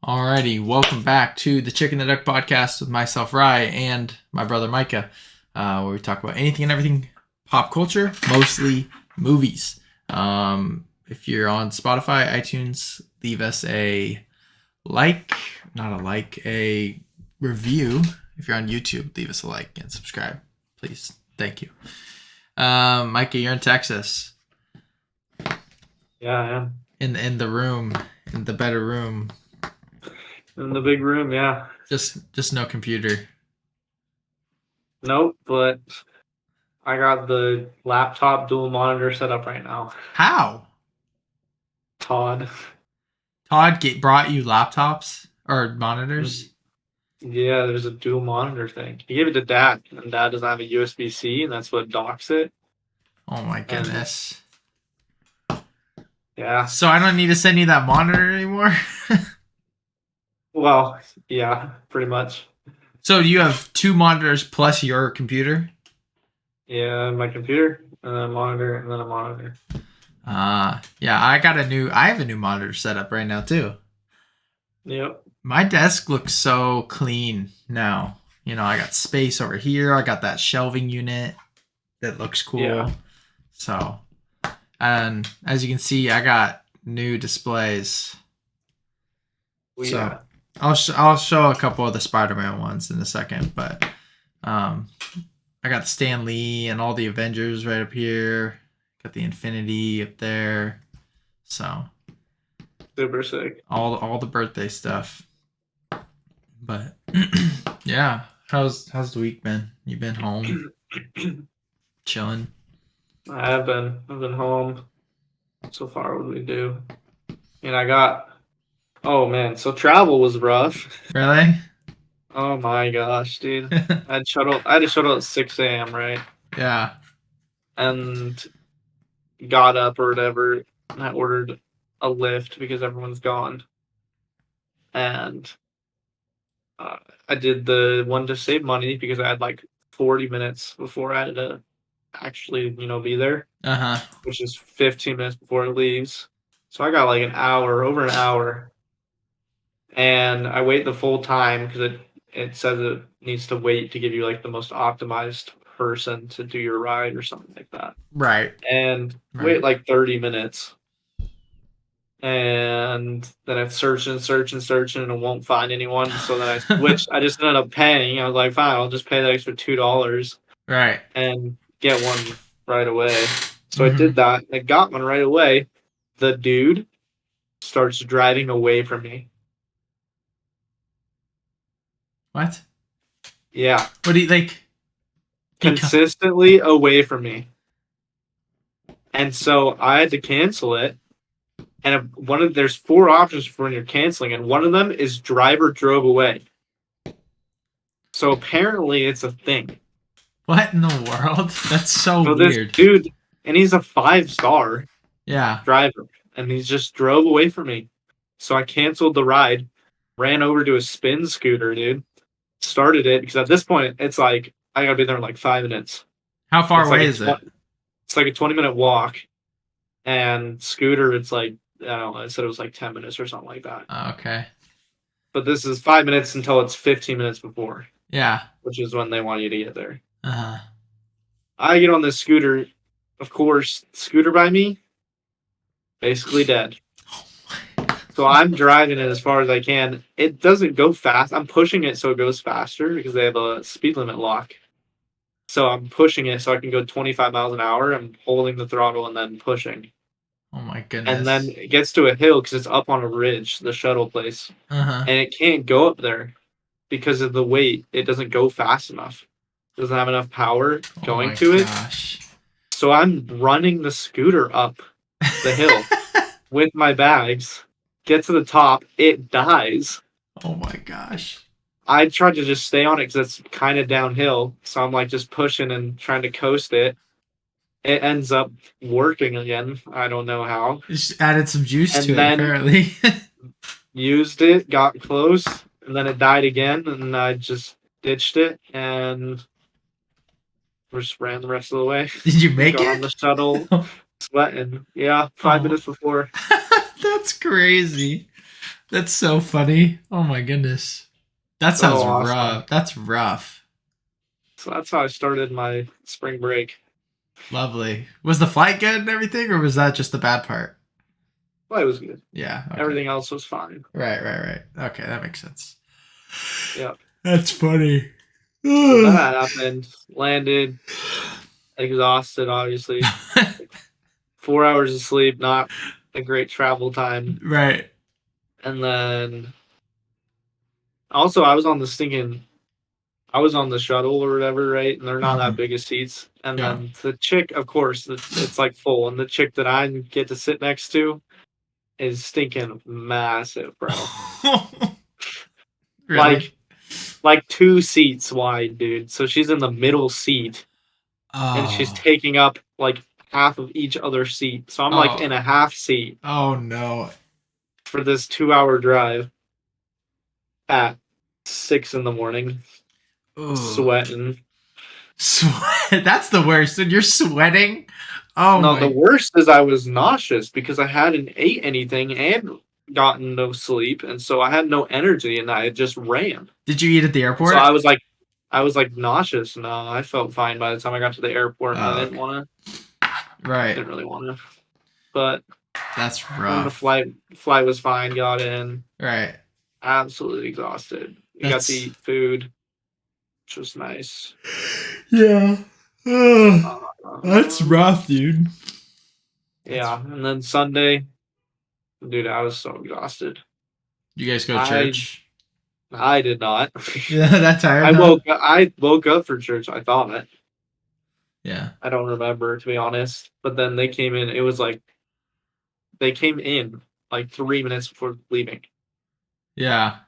Alrighty, welcome back to the Chicken the Duck podcast with myself, Rye, and my brother Micah, where we talk about anything and everything pop culture, mostly movies. If you're on Spotify, iTunes, leave us a a review. If you're on YouTube, leave us a like and subscribe, please. Thank you. Micah, you're in Texas. Yeah, I am. In the room, in the better room. In the big room, yeah. Just no computer. Nope, but I got the laptop dual monitor set up right now. How? Todd Brought you laptops or monitors? Yeah, there's a dual monitor thing. He gave it to Dad, and Dad doesn't have a USB-C, and that's what docks it. Oh my goodness. Yeah. So I don't need to send you that monitor anymore? Well, yeah, pretty much. So do you have two monitors plus your computer? Yeah, my computer, and then a monitor, and then a monitor. Yeah, I have a new monitor set up right now too. Yep. My desk looks so clean now. You know, I got space over here. I got that shelving unit that looks cool. Yeah. So, and as you can see, I got new displays. Yeah. So I'll show a couple of the Spider-Man ones in a second, but I got Stan Lee and all the Avengers right up here. Got the Infinity up there. So Super sick. all the birthday stuff. But yeah, how's the week been? You been home, chilling? I've been home. So far, what did we do? And I got. Oh man, so travel was rough. Really? Oh my gosh, dude. I had to shuttle at 6 a.m., right? Yeah. And got up or whatever, and I ordered a Lyft because everyone's gone. And I did the one to save money because I had like 40 minutes before I had to actually, be there, which is 15 minutes before it leaves. So I got like over an hour. And I wait the full time because it says it needs to wait to give you like the most optimized person to do your ride or something like that. Right. And wait like 30 minutes. And then I've searched and it won't find anyone. So then I switched. I just ended up paying. I was like, fine, I'll just pay the extra $2. Right. And get one right away. So I did that. I got one right away. The dude starts driving away from me. What? Yeah. What do you like? Consistently away from me. And so I had to cancel it. And there's 4 options for when you're canceling, and one of them is driver drove away. So apparently it's a thing. What in the world? That's so weird. This dude, and he's a 5-star driver, and he just drove away from me. So I canceled the ride, ran over to a spin scooter, dude. Started it because at this point it's like I gotta be there in like 5 minutes. How far away is it? It's like a 20-minute walk, and scooter it's like I don't know. I said it was like 10 minutes or something like that. Okay. But this is 5 minutes until it's 15 minutes before. Yeah. Which is when they want you to get there. Uh-huh. I get on this scooter, of course, scooter by me, basically dead. So I'm driving it as far as I can. It doesn't go fast. I'm pushing it so it goes faster because they have a speed limit lock. So I'm pushing it so I can go 25 miles an hour. I'm holding the throttle and then pushing. Oh my goodness. And then it gets to a hill because it's up on a ridge, the shuttle place. And it can't go up there because of the weight. It doesn't go fast enough. It doesn't have enough power going to it. So I'm running the scooter up the hill with my bags. Get to the top, it dies. Oh my gosh. I tried to just stay on it because it's kind of downhill. So I'm like just pushing and trying to coast it. It ends up working again. I don't know how. Just added some juice to it, apparently. Used it, got close, and then it died again, and I just ditched it, and just ran the rest of the way. Did you make it? On the shuttle, sweating. Yeah, 5 minutes before. That's crazy. That's so funny. Oh my goodness. That So sounds awesome. rough. That's rough. So that's how I started my spring break. Lovely. Was the flight good and everything, or was that just the bad part? Well, it was good. Yeah. Okay. Everything else was fine. Right. Okay, that makes sense. Yeah. That's funny. So that happened. Landed exhausted, obviously. 4 hours of sleep, not a great travel time. Right. And then also I was on I was on the shuttle or whatever, right? And they're not that Mhm. big of seats. And Yeah. then the chick, of course, it's like full. And the chick that I get to sit next to is stinking massive, bro. Really? Like like 2 seats wide, dude. So she's in the middle seat and she's Oh. taking up like half of each other seat. So I'm like Oh. in a half seat Oh no. for this 2 hour drive at 6 in the morning, Ooh. sweating. Sweat. That's the worst. When you're sweating. Oh No, the my. worst is I was nauseous because I hadn't ate anything and gotten no sleep, and so I had no energy, and I just ran. Did you eat at the So airport? I was like nauseous. No, I felt fine by the time I got to the airport, and I Oh, okay. Right. didn't really want to. But That's then the rough. flight was fine. Got in, Right. absolutely exhausted. We got to That's eat food, which was nice. yeah. Ugh. That's Um, rough, dude. That's yeah, and then Sunday, dude, I was so exhausted. you guys go to I church? I did not. Yeah, that tired, huh? I woke up for church. I thought Yeah. I don't remember, to be honest. But then they came in. It was like they came in like 3 minutes before leaving Yeah.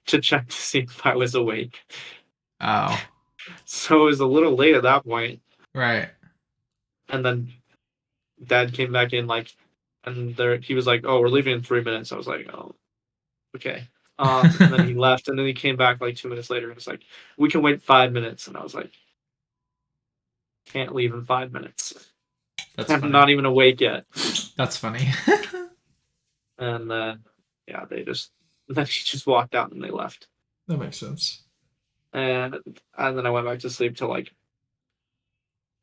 to check to see if I was awake. Oh. So it was a little late at that point. Right. And then Dad came back in like, and there he was like, "Oh, we're leaving in 3 minutes." I was like, "Oh, okay." And then he left, and then he came back like 2 minutes later, and was like, "We can wait 5 minutes." And I was like, "Can't leave in 5 minutes. That's I'm funny. not even awake yet." That's funny. And yeah, they just then he just walked out and they left. That makes sense. And then I went back to sleep till like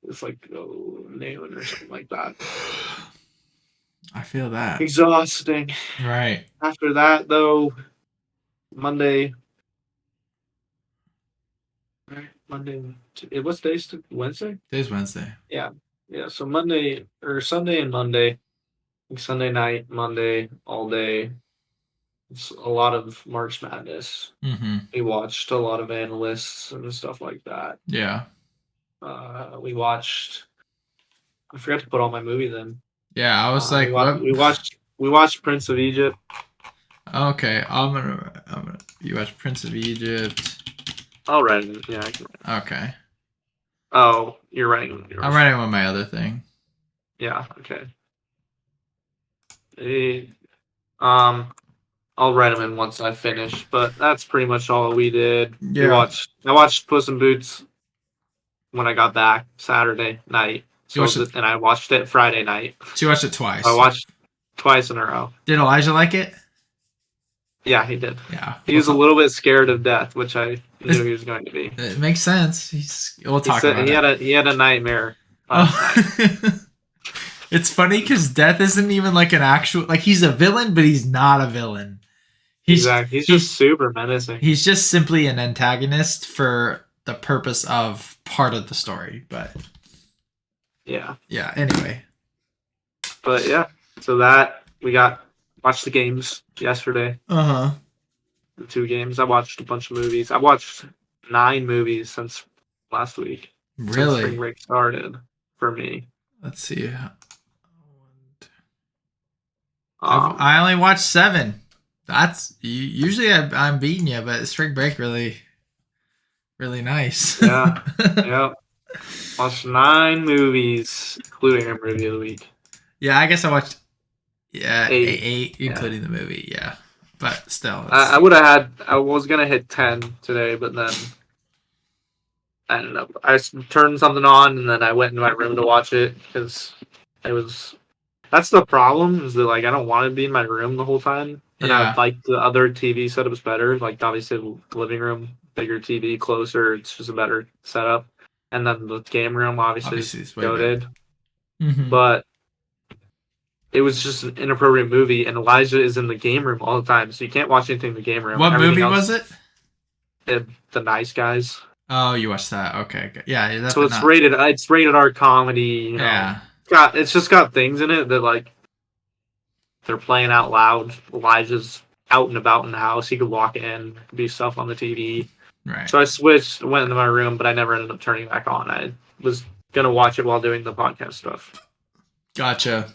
it's like noon or something like that. I feel that. Exhausting. Right. After that though, Monday. Right, Monday. What's days? Wednesday? Today's Wednesday. Yeah, yeah. So Monday or Sunday and Monday, like Sunday night, Monday all day. It's a lot of March Madness. Mm-hmm. We watched a lot of analysts and stuff like that. Yeah. We watched. I forgot to put all my movies in. Yeah. I was like, what? We watched Prince of Egypt. Okay. I'm gonna. You watch Prince of Egypt. I'll write it. Yeah, I can. Okay. Oh, you're writing I'm yours. writing on my other thing. Yeah. Okay. Eh, um, I'll write them in once I finish. But that's pretty much all we did. Yeah. I watched Puss in Boots when I got back Saturday night. You watched it. And I watched it Friday night. So you watched it I twice. watched twice in a row. Did Elijah like it? Yeah, he did. Yeah. He was a little bit scared of death, which I knew he was going to be. It makes sense. We'll He talk said about it. he had a nightmare last night. Oh. It's funny because Death isn't even like an actual like he's a villain, but he's not a villain. Exactly. He's just super menacing. He's just simply an antagonist for the purpose of part of the story. But Yeah. yeah. Anyway. But yeah. So watched the games yesterday. Uh huh. The 2 games. I watched a bunch of movies. I watched 9 movies since last week. Since spring Really? break started for me. Let's see. Um, I only watched 7. That's usually I'm beating you, but spring break really nice. yeah. Yeah. Watched 9 movies, including our movie of the week. Yeah, I guess I watched 8. eight including the movie. Yeah, but still, I would have had. I was gonna hit 10 today, but then I ended up. I turned something on, and then I went into my room to watch it because it was That's the problem. Is that like I don't want to be in my room the whole time, and I Yeah. like the other TV setups better. Like obviously the living room, bigger TV, closer. It's just a better setup. And then the game room obviously is Obviously, it's way better. goated. Mm-hmm. But it was just an inappropriate movie, and Elijah is in the game room all the time, so you can't watch anything in the game room. What Everything movie else, was it? the Nice Guys. Oh, you watched that. Okay. Good. Yeah, So definitely it's not. rated. It's rated R comedy. You know, Yeah. it's just got things in it that like they're playing out loud. Elijah's out and about in the house. He could walk in, do stuff on the TV. Right. So I switched, went into my room, but I never ended up turning it back on. I was gonna watch it while doing the podcast stuff. Gotcha.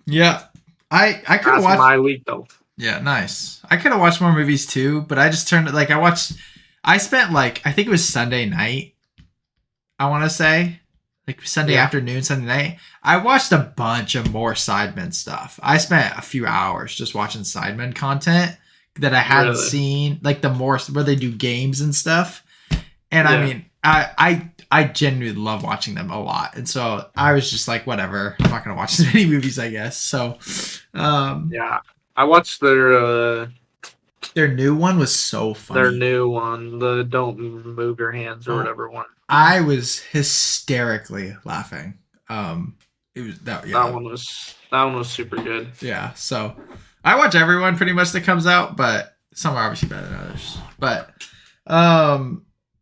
Yeah. I could have That's watched. my week though. Yeah, nice. I could have watched more movies too, but I just turned it like I watched. I spent like I think it was Sunday night. I want to say like Sunday afternoon, Sunday night. I watched a bunch of more Sidemen stuff. I spent a few hours just watching Sidemen content that I hadn't seen, like the more where they do games and stuff. And I mean, I genuinely love watching them a lot, and so I was just like, whatever. I'm not gonna watch as many movies, I guess. So, yeah, I watched their new one was so funny. their new one, the "Don't Move Your Hands" or whatever one. I was hysterically laughing. It was that. Yeah, that one was super good. Yeah, so I watch everyone pretty much that comes out, but some are obviously better than others. But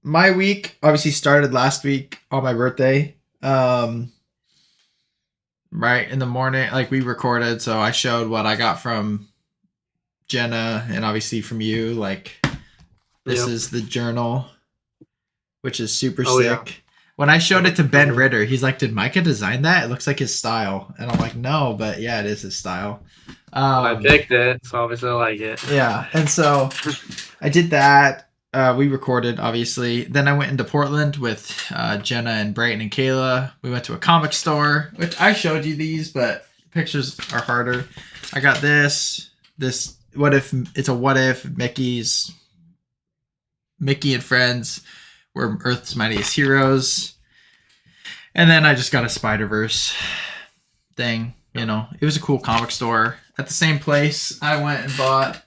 my week obviously started last week on my birthday. Right in the morning, like we recorded, so I showed what I got from Jenna and obviously from you. Like this is the journal, which is super sick. Yeah. When I showed it to Ben Ritter, he's like, "Did Micah design that? It looks like his style." And I'm like, "No, but yeah, it is his style." I picked it, so obviously I like it. Yeah, and so I did that. We recorded, obviously. Then I went into Portland with Jenna and Brayton and Kayla. We went to a comic store, which I showed you these, but pictures are harder. I got this. What if Mickey and Friends were Earth's Mightiest Heroes. And then I just got a Spider-Verse thing. You know, it was a cool comic store. At the same place, I went and bought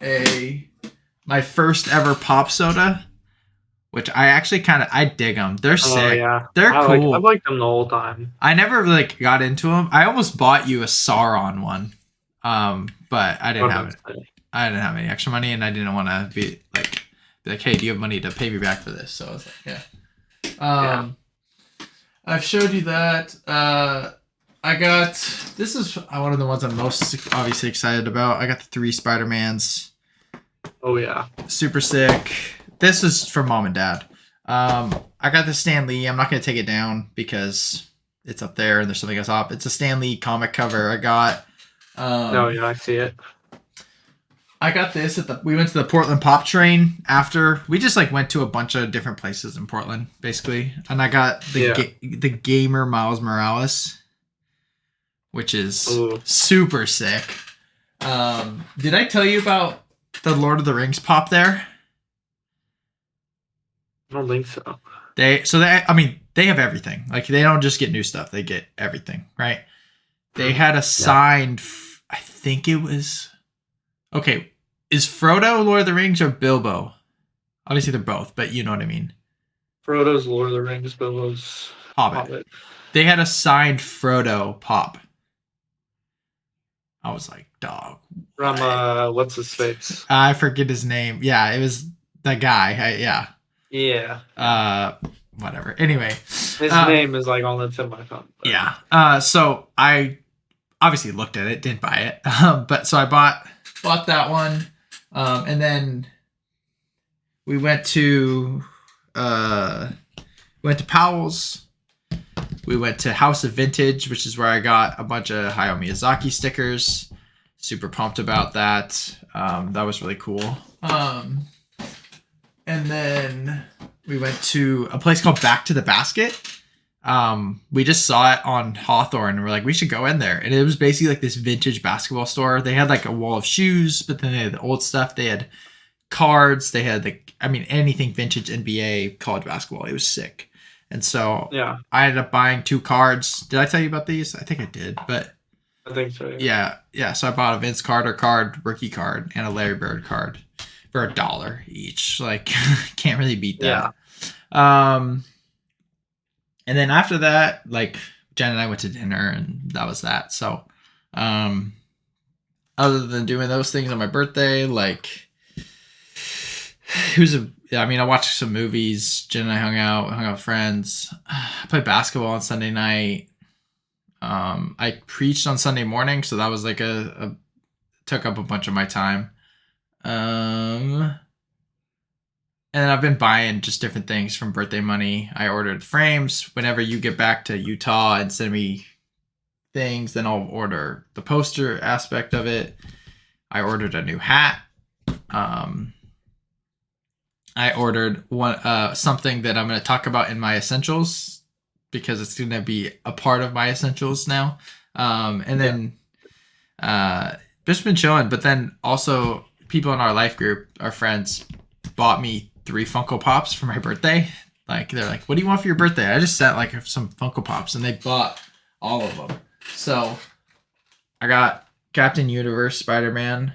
my first ever pop soda, which I actually I dig them. They're sick. Yeah. They're cool. I've liked them the whole time. I never got into them. I almost bought you a Sauron one, but I didn't have it. I didn't have any extra money, and I didn't want to be like, hey, do you have money to pay me back for this? So I was like, yeah. I've showed you that. This is one of the ones I'm most obviously excited about. I got the 3 Spider-Mans. Oh, yeah. Super sick. This is from Mom and Dad. I got the Stan Lee. I'm not going to take it down because it's up there and there's something else up. It's a Stan Lee comic cover. I got... oh, yeah, I see it. I got this we went to the Portland Pop Train after. We just went to a bunch of different places in Portland, basically. And I got the Gamer Miles Morales, which is super sick. Did I tell you about the Lord of the Rings pop there? I don't think so. They have everything. Like, they don't just get new stuff; they get everything, right? They had a signed. I think it was. Okay, is Frodo Lord of the Rings or Bilbo? Obviously, they're both, but you know what I mean. Frodo's Lord of the Rings, Bilbo's Hobbit. They had a signed Frodo pop. I was like, dog. From what's his face? I forget his name. Yeah, it was the guy. Yeah. Whatever. Anyway, his name is on the tip of my tongue. But. Yeah. So I obviously looked at it, didn't buy it. But so I bought that one. And then we went to Powell's. We went to House of Vintage, which is where I got a bunch of Hayao Miyazaki stickers. Super pumped about that. That was really cool. And then we went to a place called Back to the Basket. We just saw it on Hawthorne and we're like, we should go in there. And it was basically this vintage basketball store. They had a wall of shoes, but then they had the old stuff. They had cards. They had anything vintage NBA college basketball. It was sick. And so I ended up buying 2 cards. Did I tell you about these? I think I did, but I think so. Yeah. Yeah. So I bought a Vince Carter card, rookie card, and a Larry Bird card for $1 each. Like, can't really beat that. And then after that, like, Jen and I went to dinner, and that was that. So, other than doing those things on my birthday, like, I watched some movies. Jen and I hung out with friends. I played basketball on Sunday night. I preached on Sunday morning, so that was like took up a bunch of my time. And then I've been buying just different things from birthday money. I ordered frames. Whenever you get back to Utah and send me things, then I'll order the poster aspect of it. I ordered a new hat. I ordered something that I'm going to talk about in my essentials because it's going to be a part of my essentials now. And then just been chilling. But then also people in our life group, our friends, bought me 3 Funko Pops for my birthday. Like, they're like, what do you want for your birthday? I just sent like some Funko Pops, and they bought all of them. So I got Captain Universe, Spider-Man.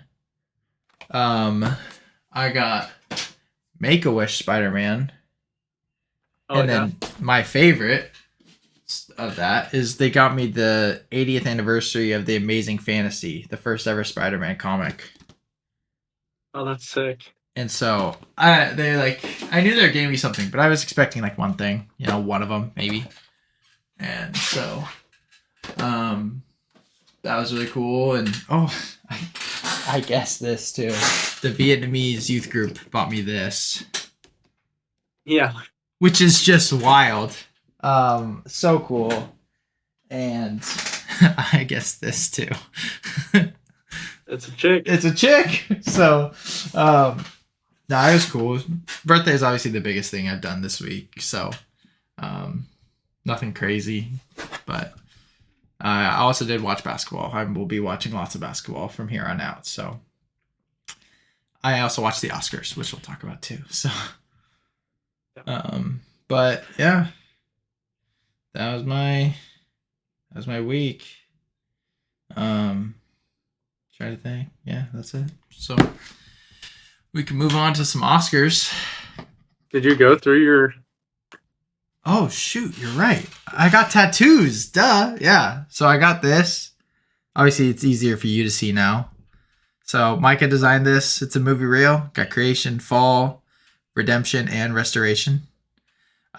I got Make-A-Wish Spider-Man. And then my favorite of that is they got me the 80th anniversary of the Amazing Fantasy, the first ever Spider-Man comic. Oh, that's sick. And so I knew they were giving me something, but I was expecting like one thing, one of them maybe. And so that was really cool. And I guess this too. The Vietnamese youth group bought me this. Yeah. Which is just wild. So cool. And I guess this too. It's a chick. It's a chick. So, it was cool. Birthday is obviously the biggest thing I've done this week. So, nothing crazy. But I also did watch basketball. I will be watching lots of basketball from here on out. So, I also watched the Oscars, which we'll talk about too. So, but yeah, that was my week. Trying to think. Yeah, that's it. So we can move on to some Oscars. Did you go through your... Oh shoot, you're right. I got tattoos. Duh. Yeah. So I got this. Obviously, it's easier for you to see now. So Micah designed this. It's a movie reel. Got creation, fall, redemption, and restoration.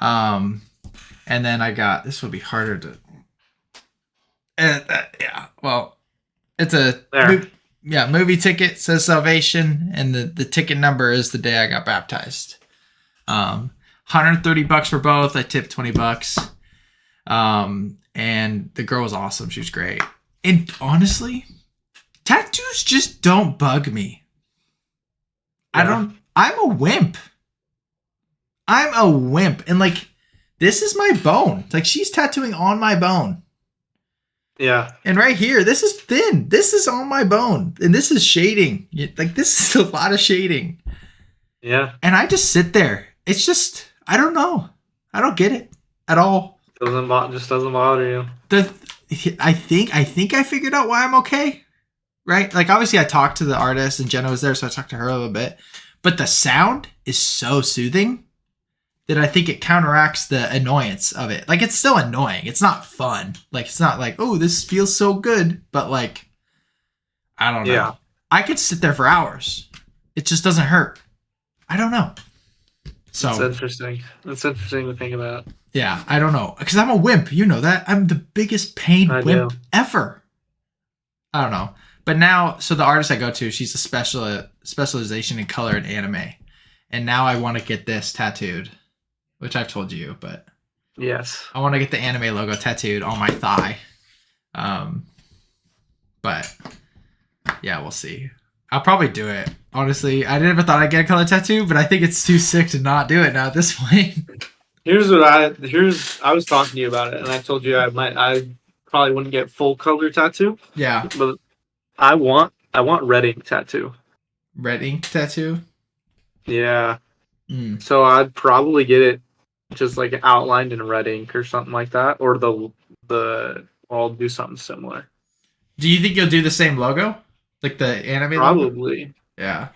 And then I got, this would be harder to. Yeah. Well, it's a movie ticket, says salvation, and the ticket number is the day I got baptized. $130 for both. I tipped $20. And the girl was awesome. She was great. And honestly, tattoos just don't bug me. Yeah. I'm a wimp. And like, this is my bone. Like, she's tattooing on my bone. Yeah. And right here, this is thin. This is on my bone. And this is shading. Like, this is a lot of shading. Yeah. And I just sit there. It's just, I don't know. I don't get it at all. Doesn't bother you. I think I figured out why I'm okay. Right? Like, obviously I talked to the artist and Jenna was there, so I talked to her a little bit. But the sound is so soothing that I think it counteracts the annoyance of it. Like, it's still annoying. It's not fun. Like, it's not like, oh, this feels so good. But like, I don't know. Yeah. I could sit there for hours. It just doesn't hurt. I don't know. So that's interesting. That's interesting to think about. Yeah, I don't know. Because I'm a wimp. You know that. I'm the biggest pain wimp ever. I don't know. But now, so the artist I go to, she's a specialization in color and anime. And now I want to get this tattooed. Which I've told you, but yes, I want to get the anime logo tattooed on my thigh. But yeah, we'll see. I'll probably do it. Honestly, I never thought I'd get a color tattoo, but I think it's too sick to not do it now at this point. I was talking to you about it, and I told you I probably wouldn't get full color tattoo. Yeah, but I want red ink tattoo. Red ink tattoo. Yeah. So I'd probably get it just like outlined in red ink or something like that, or I'll do something similar. Do you think you'll do the same logo? Like the anime logo? Probably. Yeah.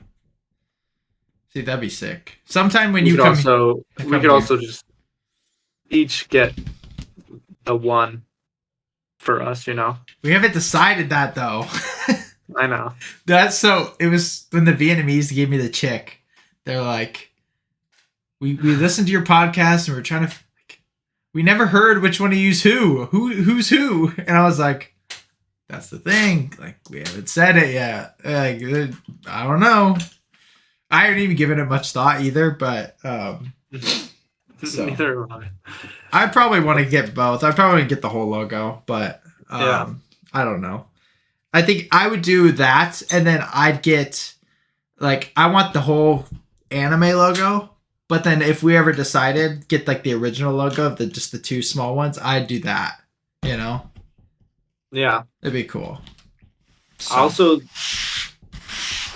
See, that'd be sick. Sometime when We you could come, also we come could here. also just each get a one for us, We haven't decided that though. I know. That's so. It was when the Vietnamese gave me the chick. They're like, we listened to your podcast and we're trying to. We never heard which one to use who's who, and I was like, that's the thing. Like we haven't said it yet. Like I don't know. I haven't even given it much thought either, but so Neither am I. I probably want to get both. I probably want to get the whole logo, but Yeah. I don't know. I think I would do that, and then I'd get like I want the whole anime logo. But then if we ever decided get like the original logo of just the two small ones, I'd do that. Yeah. It'd be cool. So.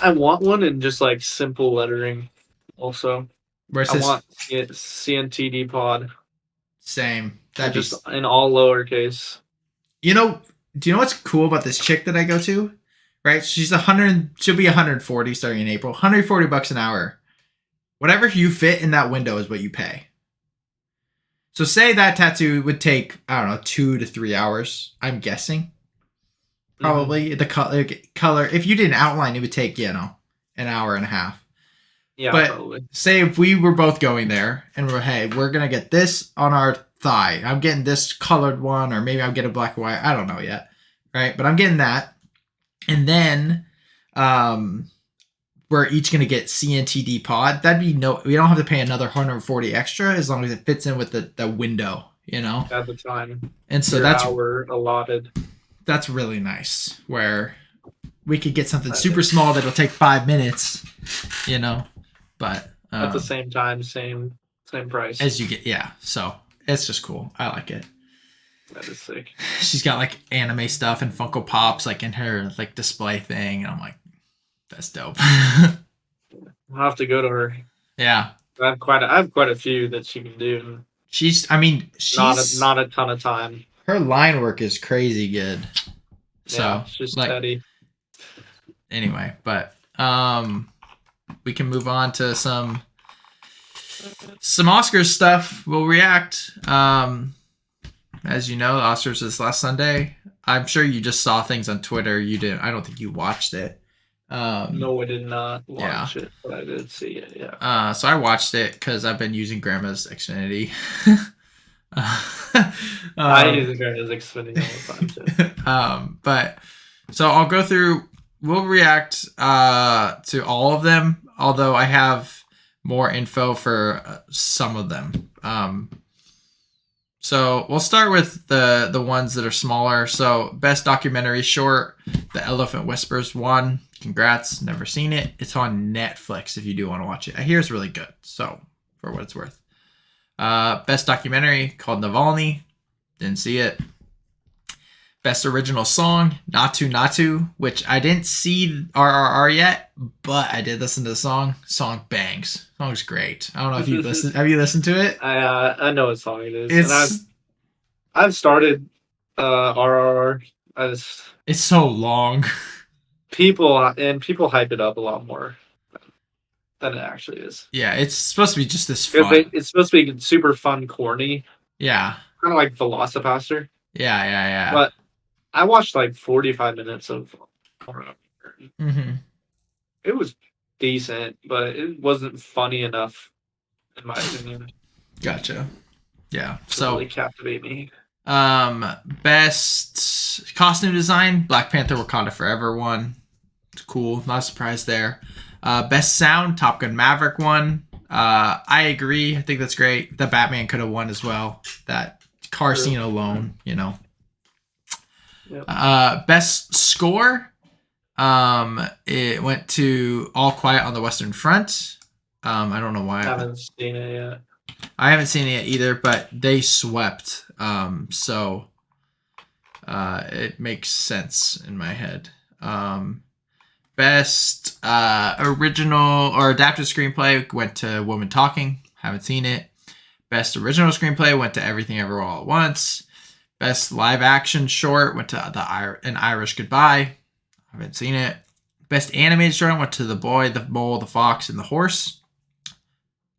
I want one in just like simple lettering. Also, I want it CNTD pod. Same. That'd just in all lowercase. Do you know what's cool about this chick that I go to? Right, she's 100. She'll be 140 starting in April. $140 an hour. Whatever you fit in that window is what you pay. So say that tattoo would take, I don't know, 2 to 3 hours. I'm guessing. Probably the color. If you did an outline, it would take an hour and a half. Yeah, but probably. Say if we were both going there and we're gonna get this on our thigh. I'm getting this colored one, or maybe I'll get a black and white. I don't know yet, right? But I'm getting that, and then we're each gonna get CNTD pod. That'd be we don't have to pay another 140 extra as long as it fits in with the window. At the time, and so that's hour allotted. That's really nice, where we could get something super small that'll take 5 minutes, but at the same time, same price as you get. Yeah, so it's just cool. I like it. That is sick. She's got like anime stuff and Funko Pops like in her like display thing, and I'm like, that's dope. I'll have to go to her. Yeah, I have quite a few that she can do. She's not a ton of time. Her line work is crazy good. So yeah, it's just steady. Anyway, but we can move on to some Oscars stuff. We'll react. As you know, the Oscars is last Sunday. I'm sure you just saw things on Twitter. You didn't. I don't think you watched it. No, I did not watch it, but I did see it. Yeah. So I watched it because I've been using Grandma's Xfinity. I use Grandma's Xfinity all the time too. But so I'll go through. We'll react to all of them, although I have more info for some of them. So we'll start with the ones that are smaller. So best documentary short, The Elephant Whispers won. Congrats, never seen it. It's on Netflix if you do want to watch it. I hear it's really good, so for what it's worth. Best documentary called Navalny, didn't see it. Best original song, Natu Natu, which I didn't see RRR yet, but I did listen to the song. Song bangs. Song's great. I don't know if you've listened. Have you listened to it? I know what song it is. And I've started RRR. It's so long. People hype it up a lot more than it actually is. Yeah, it's supposed to be just this fun. It's supposed to be super fun, corny. Yeah. Kind of like Velocipaster. Yeah. But I watched like 45 minutes of RRR. Mm-hmm. It was decent, but it wasn't funny enough, in my opinion. Gotcha. Yeah. To really captivate me. Best costume design, Black Panther Wakanda Forever won. It's cool. Not a surprise there. Best sound, Top Gun Maverick won. I agree. I think that's great. The Batman could have won as well. That car scene alone, Yep. Best score, it went to All Quiet on the Western Front. I don't know why. I haven't seen it yet. I haven't seen it yet either, but they swept. So it makes sense in my head. Best original or adapted screenplay went to Woman Talking. Haven't seen it. Best original screenplay went to Everything Everywhere All at Once. Best live action short went to An Irish Goodbye. I haven't seen it. Best animated short went to The Boy, the Mole, the Fox, and the Horse.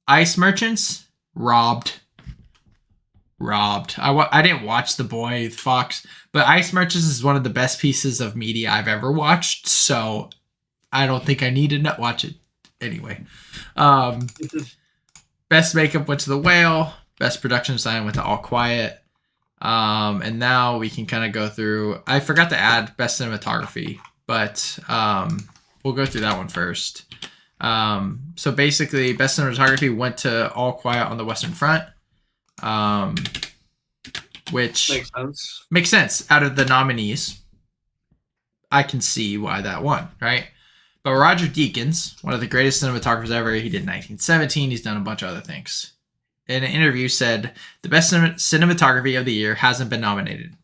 Ice Merchants, robbed. I didn't watch The Boy, the Fox, but Ice Merchants is one of the best pieces of media I've ever watched, so I don't think I need to watch it anyway. Best makeup went to The Whale. Best production design went to All Quiet. And now we can kind of go through. I forgot to add best cinematography, but we'll go through that one first. So basically, best cinematography went to All Quiet on the Western Front, which makes sense. Out of the nominees, I can see why that won, right? But Roger Deakins, one of the greatest cinematographers ever, he did 1917. He's done a bunch of other things. In an interview, said the best cinematography of the year hasn't been nominated.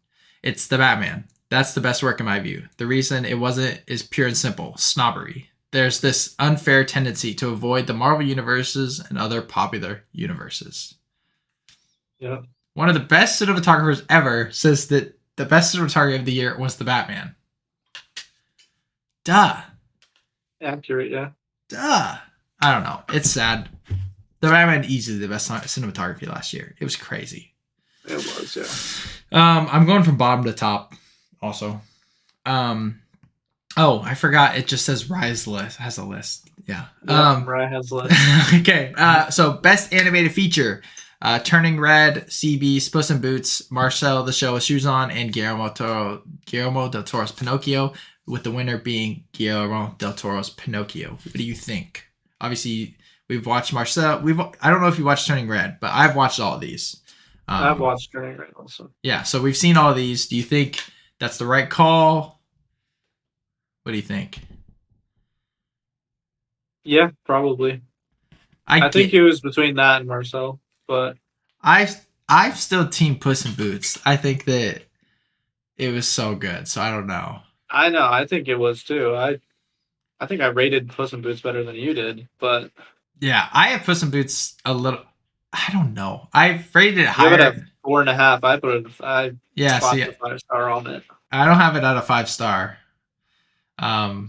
It's The Batman. That's the best work in my view. The reason it wasn't is pure and simple: snobbery. There's this unfair tendency to avoid the Marvel universes and other popular universes. Yeah. One of the best cinematographers ever says that the best cinematography of the year was The Batman. Duh. Accurate, yeah. Duh. I don't know. It's sad. The Batman easily the best cinematography last year. It was crazy. It was, yeah. I'm going from bottom to top also. Oh, I forgot. It just says Rye's list has a list. Yeah. Rye has a list. Okay. So best animated feature: Turning Red, CB, Puss in Boots, Marcel the Shell with Shoes On, and Guillermo del Toro's Pinocchio, with the winner being Guillermo del Toro's Pinocchio. What do you think? Obviously, we've watched Marcel. I don't know if you watched Turning Red, but I've watched all of these. I've watched Turning Red also. Yeah, so we've seen all of these. Do you think that's the right call? What do you think? Yeah, probably. I think it was between that and Marcel, but I've still team Puss in Boots. I think that it was so good, so I don't know. I know. I think it was too. I think I rated Puss in Boots better than you did, but yeah, I have Puss in Boots a little. I don't know. I've rated it higher. Give it a 4.5. I put it. I see, a 5-star on it. I don't have it at a 5-star. I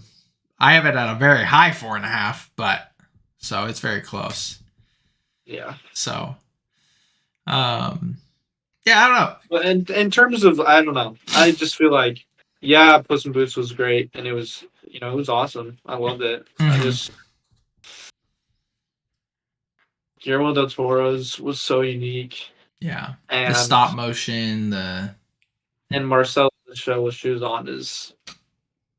have it at a very high 4.5, but so it's very close. Yeah. So, yeah, I don't know. But in terms of, I don't know. I just feel like, yeah, Puss in Boots was great, and it was, it was awesome. I loved it. Mm-hmm. Guillermo del Toro's was so unique. Yeah, and the stop motion, and Marcel the Show with Shoes On is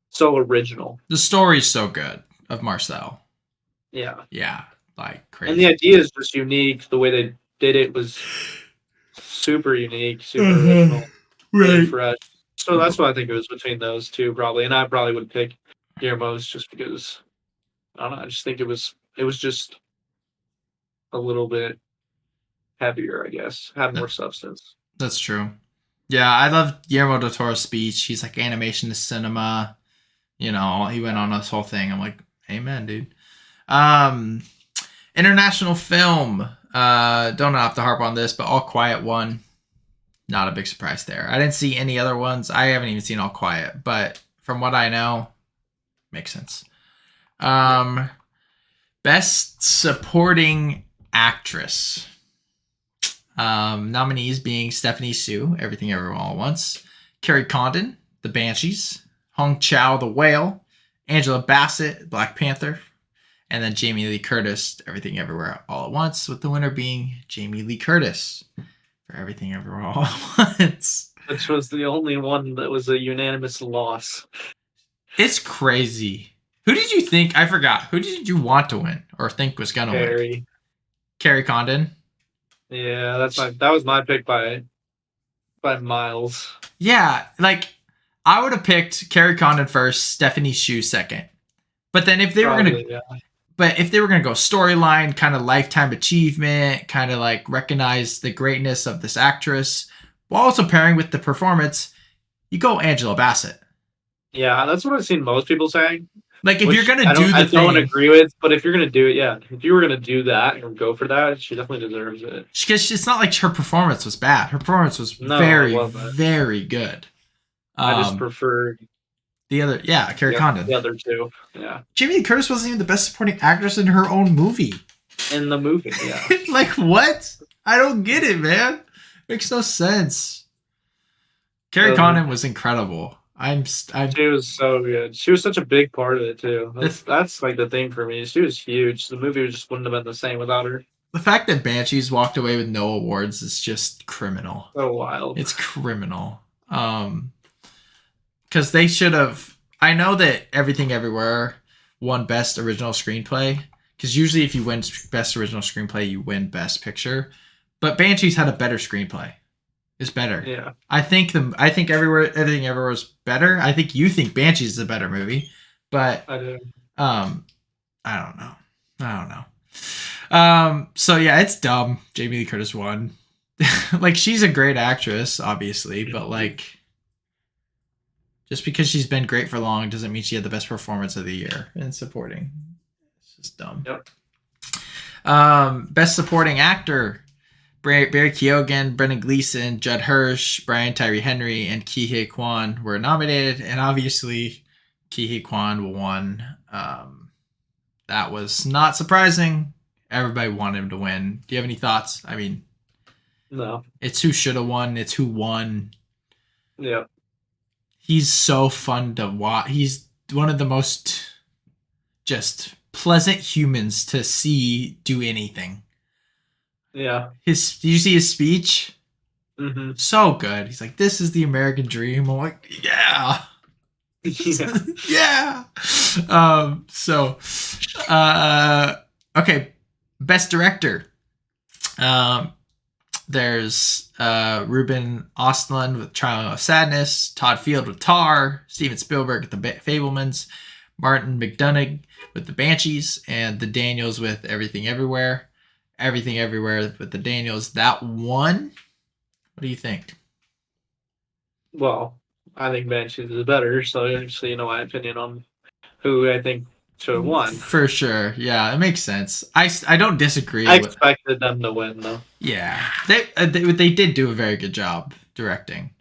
so original. The story's so good of Marcel. Yeah. Yeah, like crazy. And the idea is just unique. The way they did it was super unique, super original, really fresh. So that's why I think it was between those two probably. And I probably would pick Guillermo's just because, I don't know, I just think it was just a little bit heavier, I guess. Had more substance. That's true. Yeah, I love Guillermo del Toro's speech. He's like, animation to cinema. He went on this whole thing. I'm like, amen, dude. International film. Don't have to harp on this, but All Quiet won. Not a big surprise there. I didn't see any other ones. I haven't even seen All Quiet, but from what I know, makes sense. Best supporting actress. Nominees being Stephanie Sue, Everything Everywhere All at Once, Carrie Condon, The Banshees, Hong Chow, The Whale, Angela Bassett, Black Panther, and then Jamie Lee Curtis, Everything Everywhere All at Once, with the winner being Jamie Lee Curtis for Everything Everywhere All at Once. Which was the only one that was a unanimous loss. It's crazy. Who did you think? I forgot. Who did you want to win or think was going to win? Carrie Condon? Yeah, that was my pick by miles. Yeah, like I would have picked Carrie Condon first, Stephanie Sue second. But then if they were gonna go storyline, kind of lifetime achievement, kind of like recognize the greatness of this actress, while also pairing with the performance, you go Angela Bassett. Yeah, that's what I've seen most people saying. Like, if you're Which gonna do I the don't thing, agree with, but if you're gonna do it, yeah, if you were gonna do that or go for that, she definitely deserves it. because it's not like her performance was bad. Her performance was No, it very, wasn't. very good. I just Um, prefer the other, yeah, Carrie Condon. the other two. Yeah, Jamie Lee Curtis wasn't even the best supporting actress in her own movie. in the movie. Yeah, Like, what? I don't get it, man. Makes no sense. Carrie Condon was incredible. she was so good. She was such a big part of it too. the, That's like the thing for me. She was huge. The movie just wouldn't have been the same without her. the fact that Banshees walked away with no awards is just criminal. So wild. It's criminal. Because they should have. I know that Everything Everywhere won Best Original Screenplay. Because usually, if you win Best Original Screenplay, you win Best Picture. But Banshees had a better screenplay. It's better. Yeah. I think Everything Everywhere is better. I think you think Banshees is a better movie, but I do. I don't know. So yeah, it's dumb. Jamie Lee Curtis won. Like, she's a great actress, obviously, but like, just because she's been great for long doesn't mean she had the best performance of the year in supporting. It's just dumb. Yep. Best supporting actor: Barry Keoghan, Brendan Gleeson, Judd Hirsch, Brian Tyree Henry, and Ke Kwan were nominated, and obviously Ke Kwan won. That was not surprising. Everybody wanted him to win. Do you have any thoughts? I mean, no. It's who should have won. It's who won. Yeah. He's so fun to watch. He's one of the most just pleasant humans to see do anything. Yeah. Did you see his speech? Mm-hmm. So good. He's like, "This is the American dream." I'm like, yeah. Yeah. Yeah. Okay. Best director. There's Ruben Ostlund with Trial of Sadness, Todd Field with Tar, Steven Spielberg with The Fablemans, Martin McDonagh with The Banshees, and the Daniels with Everything Everywhere. Everything Everywhere with the Daniels. That won. What do you think? Well, I think Banshees is better, so you know my opinion on who I think should have won. For sure. Yeah, it makes sense. I don't disagree. I expected them to win, though. Yeah. They did do a very good job directing.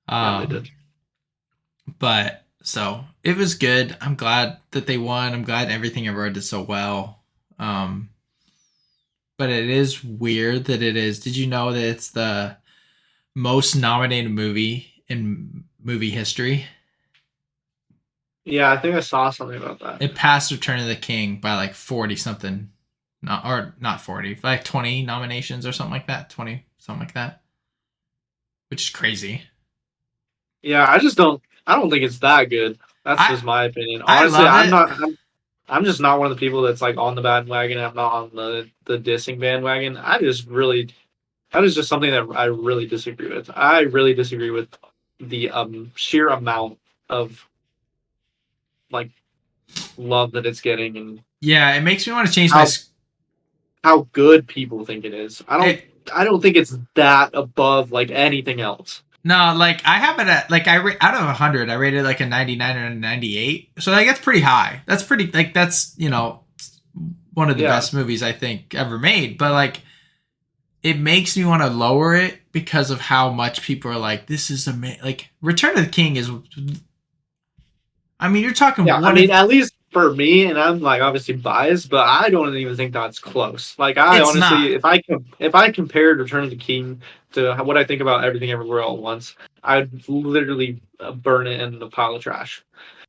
Yeah, they did. But, so, it was good. I'm glad that they won. I'm glad Everything Everywhere did so well. But it is weird that it is. Did you know that it's the most nominated movie in movie history? Yeah, I think I saw something about that. It passed Return of the King by like 40 something. Not 40, like 20 nominations or something like that. 20, something like that. Which is crazy. Yeah, I don't think it's that good. That's just my opinion. Honestly, I'm just not one of the people that's like on the bandwagon. I'm not on the dissing bandwagon. That is just something that I really disagree with. I really disagree with the sheer amount of like love that it's getting, and yeah, it makes me want to change how good people think it is. I don't think it's that above like anything else. No, like, I have it at, like, out of 100, I rated like a 99 or a 98. So like, that's pretty high. That's pretty, like, that's, one of the best movies I think ever made. But like, it makes me want to lower it because of how much people are like, this is amazing. Like, Return of the King is, I mean, you're talking. Yeah, I mean, at least for me, and I'm like obviously biased, but I don't even think that's close. Like, I honestly, if I compared Return of the King to what I think about Everything Everywhere All at Once, I'd literally burn it in the pile of trash.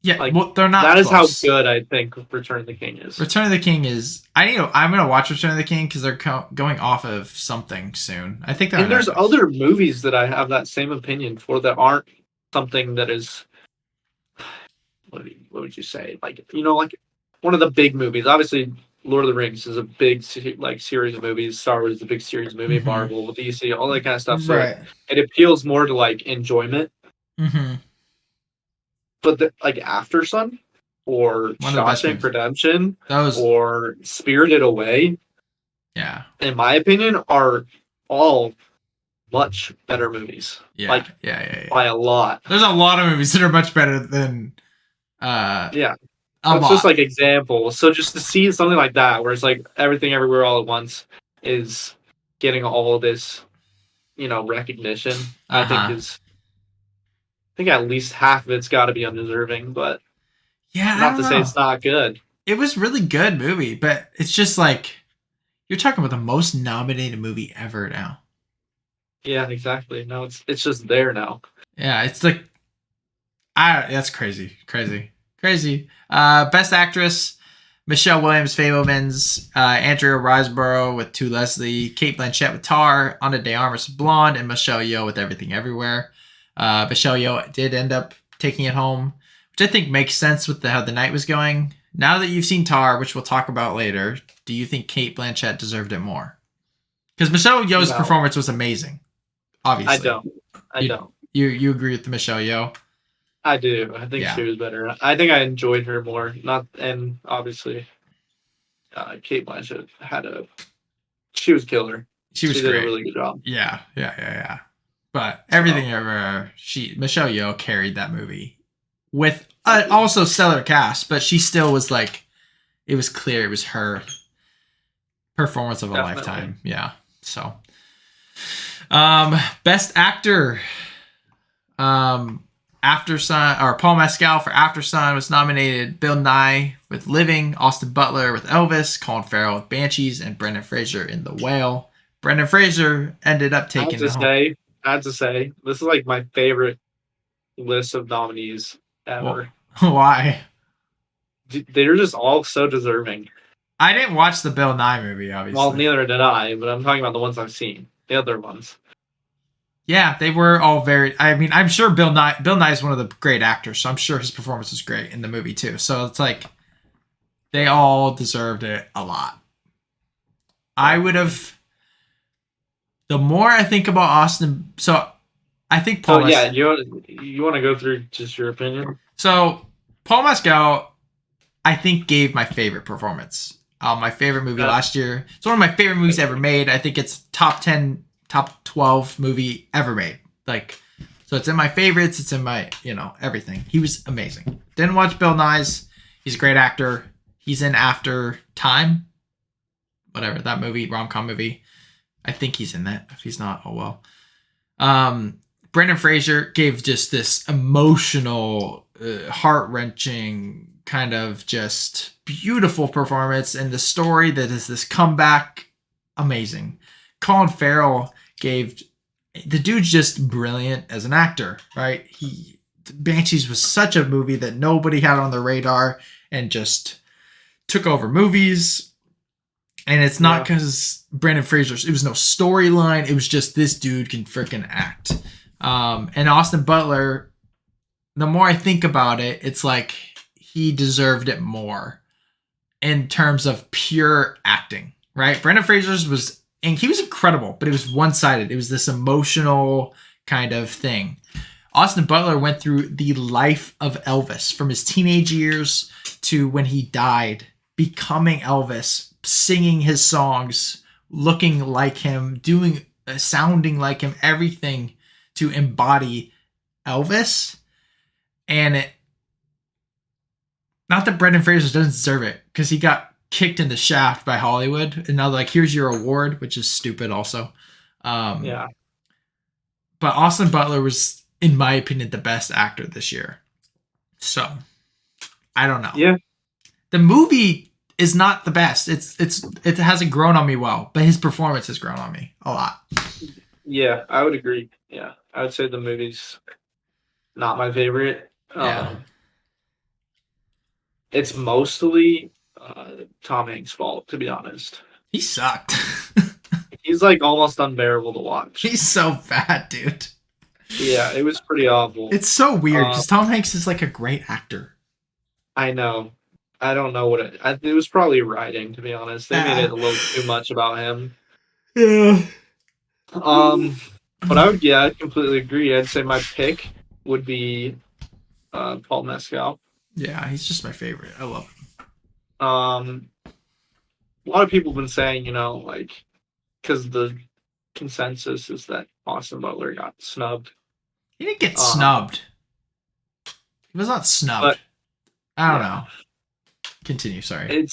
Yeah, like, well, they're not. That is close. how good I think Return of the King is. Return of the King is. I'm gonna watch Return of the King because they're going off of something soon. I think. And there's other movies that I have that same opinion for that aren't something that is. What would you say? Like, like one of the big movies. Obviously, Lord of the Rings is a big series of movies. Star Wars is a big series of movie. Mm-hmm. Marvel, DC, all that kind of stuff. So right. It appeals more to like enjoyment. Mm-hmm. But like After Sun or Shawshank Redemption or Spirited Away, yeah, in my opinion, are all much better movies. Yeah, by a lot. There's a lot of movies that are much better than. Yeah. a That's just lot. like example. So just to see something like that, where it's like everything everywhere all at once is getting all this, recognition, I think Uh-huh. is I think at least half of it's got to be undeserving, but Yeah, I not don't to say know. it's not good. It was really good movie, but it's just like you're talking about the most nominated movie ever now. Yeah, exactly. No, it's just there now. Yeah, it's like that's crazy, crazy, crazy. Best actress: Michelle Williams, Fablemans, Andrea Riseborough with To Leslie, Kate Blanchett with Tar, Ana de Armas with Blonde, and Michelle Yeoh with Everything Everywhere. Michelle Yeoh did end up taking it home, which I think makes sense with how the night was going. Now that you've seen Tar, which we'll talk about later, do you think Kate Blanchett deserved it more? Because Michelle Yeoh's No, performance was amazing. I Obviously, don't. I you don't. you agree with the Michelle Yeoh? I do. I think Yeah, she was better. I think I enjoyed her more. Not and obviously, Kate Blanchett she was killer. she was She did a great. really good job. Yeah. But So everything ever, Michelle Yeoh carried that movie with I agree. also stellar cast, but she still was like, it was clear it was her performance of a Definitely. lifetime. Yeah. So, best actor, um, After Sun or Paul Mescal for After Sun was nominated. Bill Nye with Living, Austin Butler with Elvis, Colin Farrell with Banshees, and Brendan Fraser in The Whale. Brendan Fraser ended up I have taking to the home. say, this is like my favorite list of nominees Well, ever. why? They're just all so deserving. I didn't watch the Bill Nye movie, Well, obviously. neither did I, but I'm talking about the ones I've seen. The other ones. Yeah, they were all very. I mean, I'm sure Bill Nye is one of the great actors, so I'm sure his performance was great in the movie too. So it's like they Yeah, all deserved it a lot. I would definitely. have. The more I think about Austin, so I think So Paul yeah, Mes. you want to go through just your opinion? So Paul Mescal, I think gave my favorite performance. My favorite movie Uh, last year. It's one of my favorite movies ever made. I think it's top 10, top 12 movie ever made. Like, so it's in my favorites. It's in my, everything. He was amazing. Didn't watch Bill Nye's. He's a great actor. He's in After Time, whatever, that movie, rom com movie. I think he's in that. If he's not, oh well. Um, Brendan Fraser gave just this emotional, heart wrenching, kind of just beautiful performance, and the story that is this comeback, amazing. Colin Farrell gave the dude's just brilliant as an actor, right? Banshees was such a movie that nobody had on the radar and just took over movies. And it's not yeah, because Brandon Fraser's, it was no storyline. It was just this dude can freaking act. And Austin Butler, the more I think about it, it's like he deserved it more in terms of pure acting, right? Brandon Fraser's was, and he was incredible, but it was one sided. It was this emotional kind of thing. Austin Butler went through the life of Elvis from his teenage years to when he died, becoming Elvis, singing his songs, looking like him, doing, sounding like him, everything to embody Elvis. And it, not that Brendan Fraser doesn't deserve it, because he got kicked in the shaft by Hollywood, and now like here's your award, which is stupid also. Um, yeah, but Austin Butler was, in my opinion, the best actor this year. So I don't know. yeah, The movie is not the best. It hasn't grown on me well, but his performance has grown on me a lot. yeah. I would agree. Yeah, I would say the movie's not my favorite. Yeah, It's mostly Tom Hanks' fault, to be honest. he sucked. He's like almost unbearable to watch. He's so bad, dude. Yeah, it was pretty awful. It's so weird Um, because Tom Hanks is like a great actor. I know. I don't know what it was probably writing, to be honest. They made it Ah, a little too much about him. yeah. Um, but yeah, I completely agree. I'd say my pick would be Paul Mescal. Yeah, he's just my favorite. I love him. Um, a lot of people have been saying, like, because the consensus is that Austin Butler got snubbed. He didn't get Um, snubbed. He was not snubbed. but I don't yeah, know. Continue. Sorry.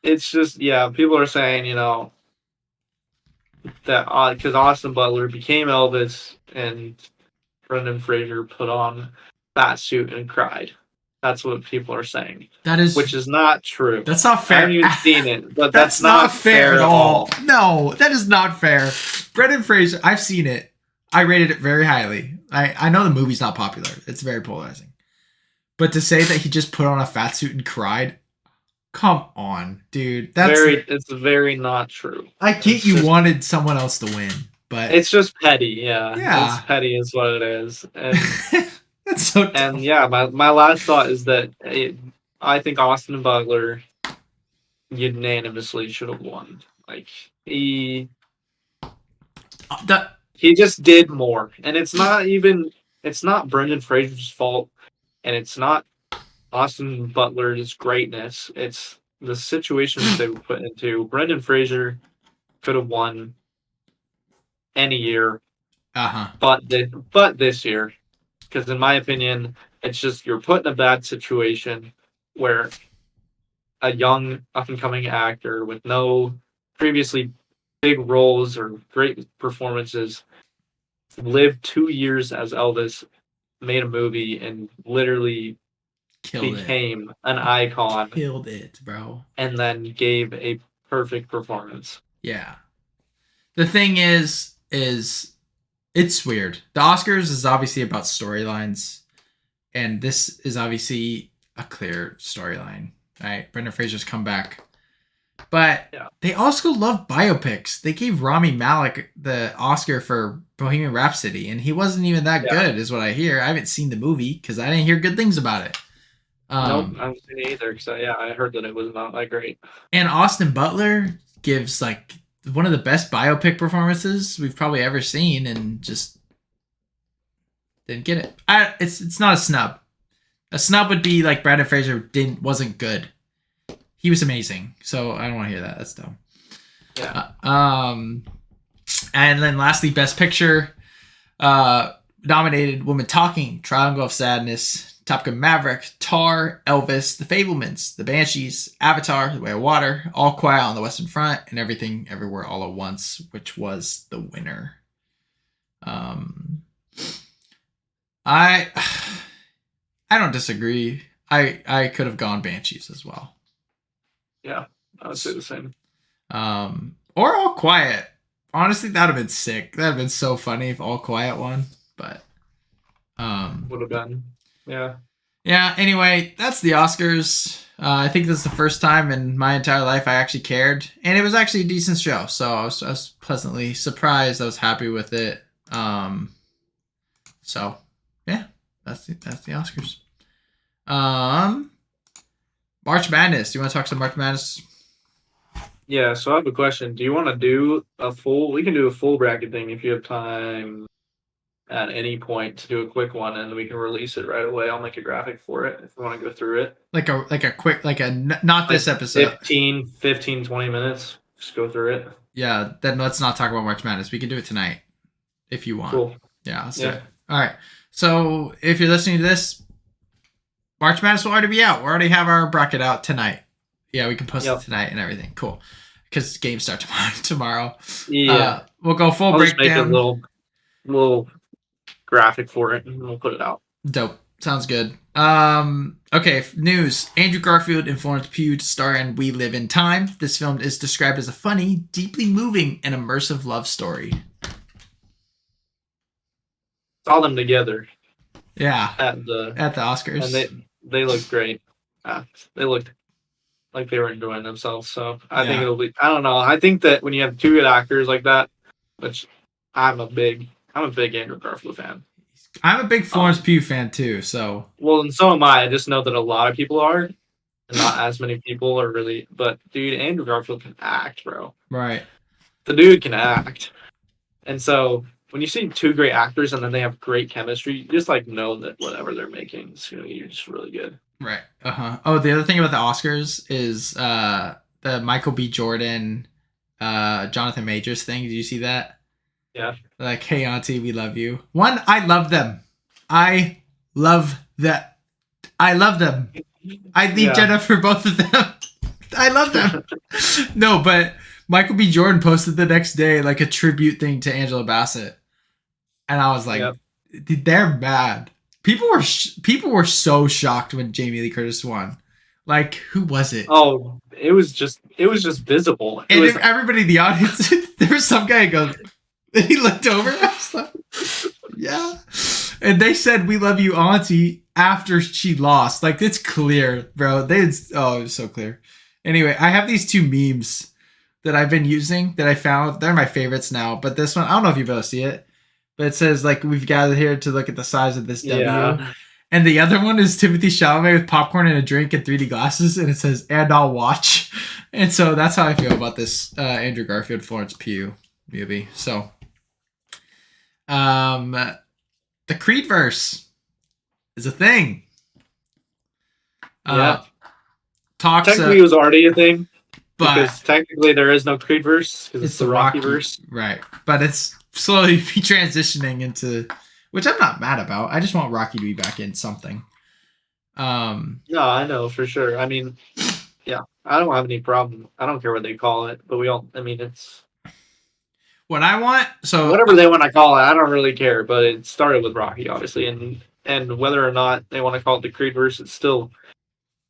It's just, yeah, people are saying, that because Austin Butler became Elvis and Brendan Fraser put on that suit and cried. That's what people are saying, which is not true. That's not I fair. haven't even seen it, but That's that's not fair fair at all. No, that is not fair. Brendan Fraser, I've seen it. I rated it very highly. I know the movie's not popular. It's very polarizing. But to say that he just put on a fat suit and cried, come on, dude. It's very not true. I get you wanted someone else to win, but it's just petty. Yeah, Yeah. it's petty is what it is. And that's so dumb. and yeah, my last thought is that I think Austin Butler unanimously should have won. Like he just did more, and it's not Brendan Fraser's fault, and it's not Austin Butler's greatness. It's the situations they were put into. Brendan Fraser could have won any year, but this year, because in my opinion, it's just you're put in a bad situation where a young up and coming actor with no previously big roles or great performances lived 2 years as Elvis, made a movie, and literally became an icon. Killed it, bro. And then gave a perfect performance. Yeah. The thing is it's weird. The Oscars is obviously about storylines, and this is obviously a clear storyline, right? Brendan Fraser's comeback. But they also love biopics. They gave Rami Malek the Oscar for Bohemian Rhapsody, and he wasn't even that good, is what I hear. I haven't seen the movie because I didn't hear good things about it. Nope, I haven't seen it either. So I heard that it was not that great. And Austin Butler gives like one of the best biopic performances we've probably ever seen, and just didn't get it. It's not a snub. A snub would be like Brendan Fraser wasn't good. He was amazing, so I don't want to hear that. That's dumb. Yeah. And then lastly, Best Picture, nominated Woman Talking, Triangle of Sadness, Top Gun Maverick, Tar, Elvis, The Fablemans, The Banshees, Avatar, The Way of Water, All Quiet on the Western Front, and Everything Everywhere All at Once, which was the winner. I don't disagree. I could have gone Banshees as well. Yeah, I would say the same. Or All Quiet. Honestly, that would have been sick. That would have been so funny if All Quiet won. But would have been. Yeah. Yeah, anyway, that's the Oscars. I think this is the first time in my entire life I actually cared. And it was actually a decent show. So I was pleasantly surprised. I was happy with it. So yeah, that's the Oscars. March Madness. Do you want to talk some March Madness? Yeah, so I have a question. Do you want to do we can do a full bracket thing if you have time at any point to do a quick one, and we can release it right away. I'll make a graphic for it if you want to go through it. Like a quick, not this episode. 15, 20 minutes. Just go through it. Yeah, then let's not talk about March Madness. We can do it tonight if you want. Cool. Yeah, let's do it. All right. So if you're listening to this, March Madness will already be out. We already have our bracket out tonight. Yeah, we can post it tonight and everything. Cool. Because games start tomorrow. Yeah. We'll go full I'll breakdown. Just make a little graphic for it, and we'll put it out. Dope. Sounds good. Okay, news. Andrew Garfield and Florence Pugh to star in We Live in Time. This film is described as a funny, deeply moving, and immersive love story. Saw them together. Yeah. At the Oscars. And they looked great. They looked like they were enjoying themselves. So I think it'll be. I don't know. I think that when you have two good actors like that, which I'm a big Andrew Garfield fan. I'm a big Florence Pugh fan too. So and so am I. I just know that a lot of people are, and not as many people are really. But dude, Andrew Garfield can act, bro. Right. The dude can act, and so when you see two great actors and then they have great chemistry, you just know that whatever they're making is going to be just really good. Right. Oh, the other thing about the Oscars is the Michael B. Jordan, Jonathan Majors thing. Did you see that? Yeah. Like, hey, auntie, we love you. One, I love them. I love that. I love them. I'd leave Yeah. Jenna for both of them. I love them. No, but Michael B. Jordan posted the next day like a tribute thing to Angela Bassett, and I was like, Yep. they're mad. People were so shocked when Jamie Lee Curtis won. Like, who was it? Oh, it was just visible. It And was everybody in the audience, there was some guy who goes, and he looked over. I was like, yeah. And they said, "We love you, Auntie," after she lost. Like, it's clear, bro. It was so clear. Anyway, I have these two memes that I've been using that I found. They're my favorites now. But this one, I don't know if you've ever seen it, but it says, like, we've gathered here to look at the size of this W. yeah. And the other one is Timothy Chalamet with popcorn and a drink and 3D glasses, and it says, "And I'll watch." And so that's how I feel about this Andrew Garfield, Florence Pugh movie. So, the Creedverse is a thing. Yeah. Talks, Technically, it was already a thing but because technically there is no Creedverse because it's it's the Rocky verse. right? But it's slowly be transitioning into, which I'm not mad about. I just want Rocky to be back in something. No, I know for sure. I mean, yeah, I don't have any problem. I don't care what they call it, but we all. I mean, it's What I want, so whatever they want to call it. I don't really care. But it started with Rocky, obviously, and whether or not they want to call it the Creedverse, it's still.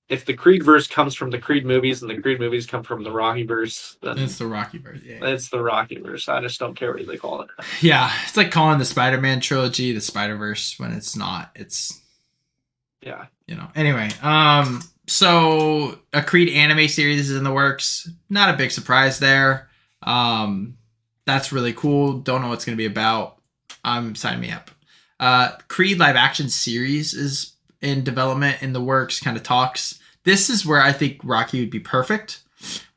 If the Creedverse comes from the Creed movies and the Creed movies come from the Rocky verse, then it's the Rocky verse. Yeah. it's the Rocky verse. I just don't care what they call it. Yeah, it's like calling the Spider-Man trilogy the Spider-Verse when it's not. It's, Yeah. Anyway, so a Creed anime series is in the works. Not a big surprise there. That's really cool. Don't know what it's going to be about. Sign me up. Creed live action series is in development, in the works, kind of talks. This is where I think Rocky would be perfect.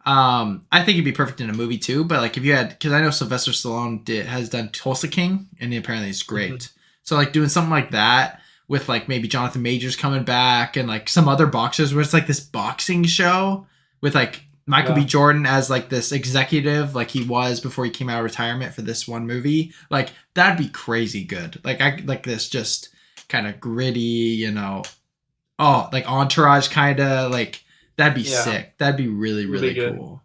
I think it'd be perfect in a movie too, but like if you had, because I know Sylvester Stallone has done Tulsa King, and apparently it's great. Mm-hmm. So like doing something like that with like maybe Jonathan Majors coming back and like some other boxers where it's like this boxing show with like Michael B. Jordan as like this executive, like he was before he came out of retirement for this one movie. Like that'd be crazy good. Like I like this just kind of gritty, like Entourage kind of like that'd be sick. That'd be really, really cool.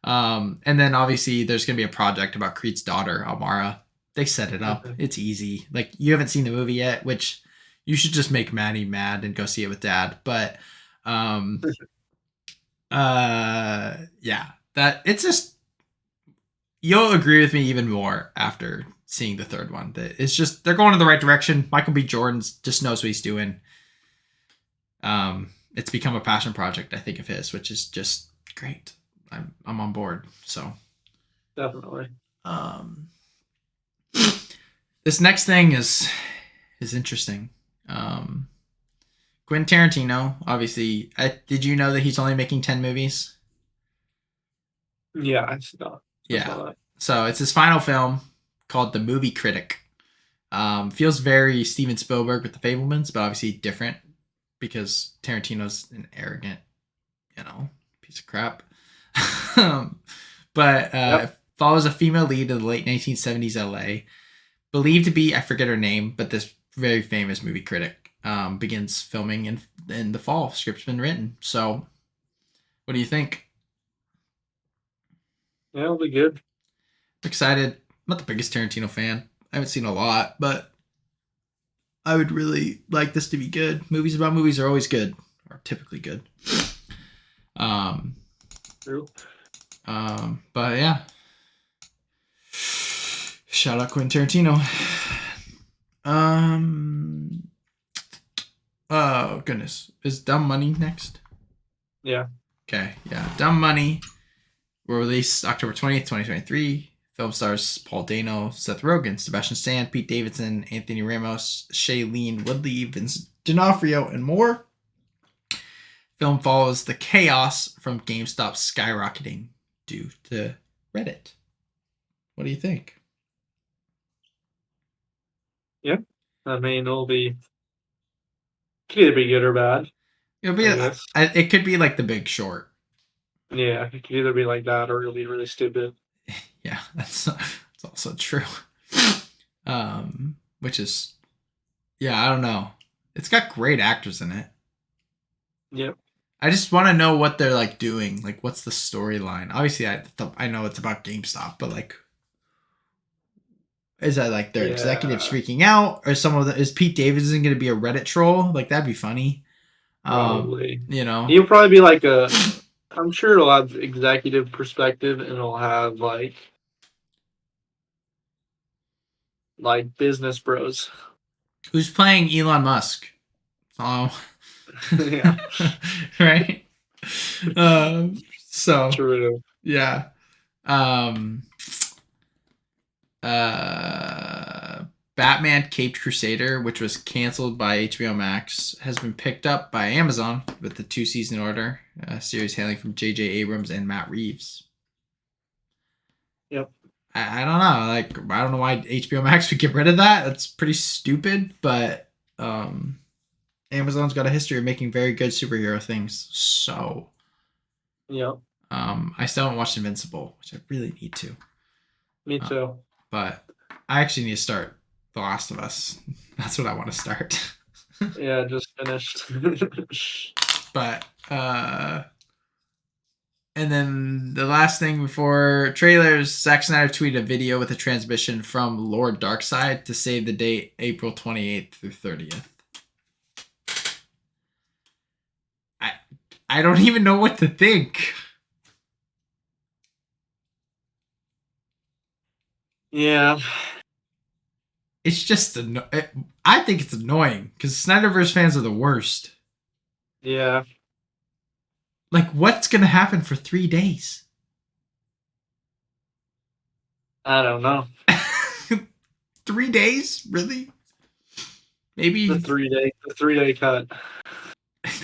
And then obviously there's gonna be a project about Creed's daughter, Almara. They set it up. It's easy. Like you haven't seen the movie yet, which you should just make Maddie mad and go see it with Dad. But yeah, that it's just, you'll agree with me even more after seeing the third one. That it's just they're going in the right direction. Michael B. Jordan just knows what he's doing. It's become a passion project, I think, of his, which is just great. I'm on board. So Definitely. This next thing is interesting. Quentin Tarantino, obviously. Did you know that he's only making 10 movies? Yeah, I saw. Yeah. So it's his final film called The Movie Critic. Feels very Steven Spielberg with The Fablemans, but obviously different because Tarantino's an arrogant, piece of crap. But follows a female lead in the late 1970s LA, believed to be, I forget her name, but this very famous movie critic. Begins filming in the fall. Script's been written. So, what do you think? Yeah, it'll be good. Excited. I'm not the biggest Tarantino fan. I haven't seen a lot, but I would really like this to be good. Movies about movies are always good, or typically good. True. But yeah. Shout out Quentin Tarantino. Oh goodness. Is Dumb Money next? Yeah. Okay, yeah. Dumb Money will release October 20th, 2023. Film stars Paul Dano, Seth Rogen, Sebastian Stan, Pete Davidson, Anthony Ramos, Shailene Woodley, Vincent D'Onofrio, and more. Film follows the chaos from GameStop skyrocketing due to Reddit. What do you think? Yeah. I mean, could either be good or bad. It'll be. It could be like The Big Short. Yeah, it could either be like that or it'll be really stupid. Yeah, that's also true. Which is, yeah, I don't know. It's got great actors in it. Yep. I just want to know what they're like doing. Like, what's the storyline? Obviously, I know it's about GameStop, but like, is that like their executives Yeah. freaking out, or is Pete Davidson going to be a Reddit troll? Like, that'd be funny. Probably. You know, He'll probably be like a. I'm sure it'll have executive perspective, and it'll have like business bros. who's playing Elon Musk? Oh, Yeah. right. So True. yeah. Um, uh, Batman Caped Crusader, which was canceled by HBO Max, has been picked up by Amazon with the 2-season order, a series hailing from J.J. Abrams and Matt Reeves. Yep. I don't know. Like, I don't know why HBO Max would get rid of that. That's pretty stupid, but Amazon's got a history of making very good superhero things. So, Yep. I still haven't watched Invincible, which I really need to. Me too. But I actually need to start The Last of Us. That's what I want to start. Yeah, just finished. But and then the last thing before trailers, Zack Snyder tweeted a video with a transmission from Lord Darkseid to save the date April 28th through 30th. I don't even know what to think. Yeah. It's just I think it's annoying because Snyderverse fans are the worst. Yeah. Like, what's gonna happen for 3 days? I don't know. 3 days, really? Maybe The 3-day cut.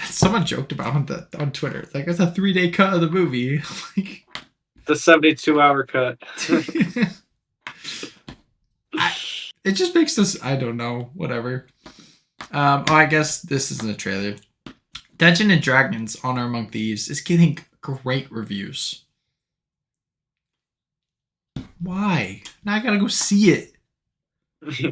someone joked about on Twitter. It's like, it's a 3-day cut of the movie. Like, The 72-hour cut. it just makes this. I don't know. Whatever. I guess this isn't a trailer. Dungeons and Dragons: Honor Among Thieves is getting great reviews. Why? Now I gotta go see it.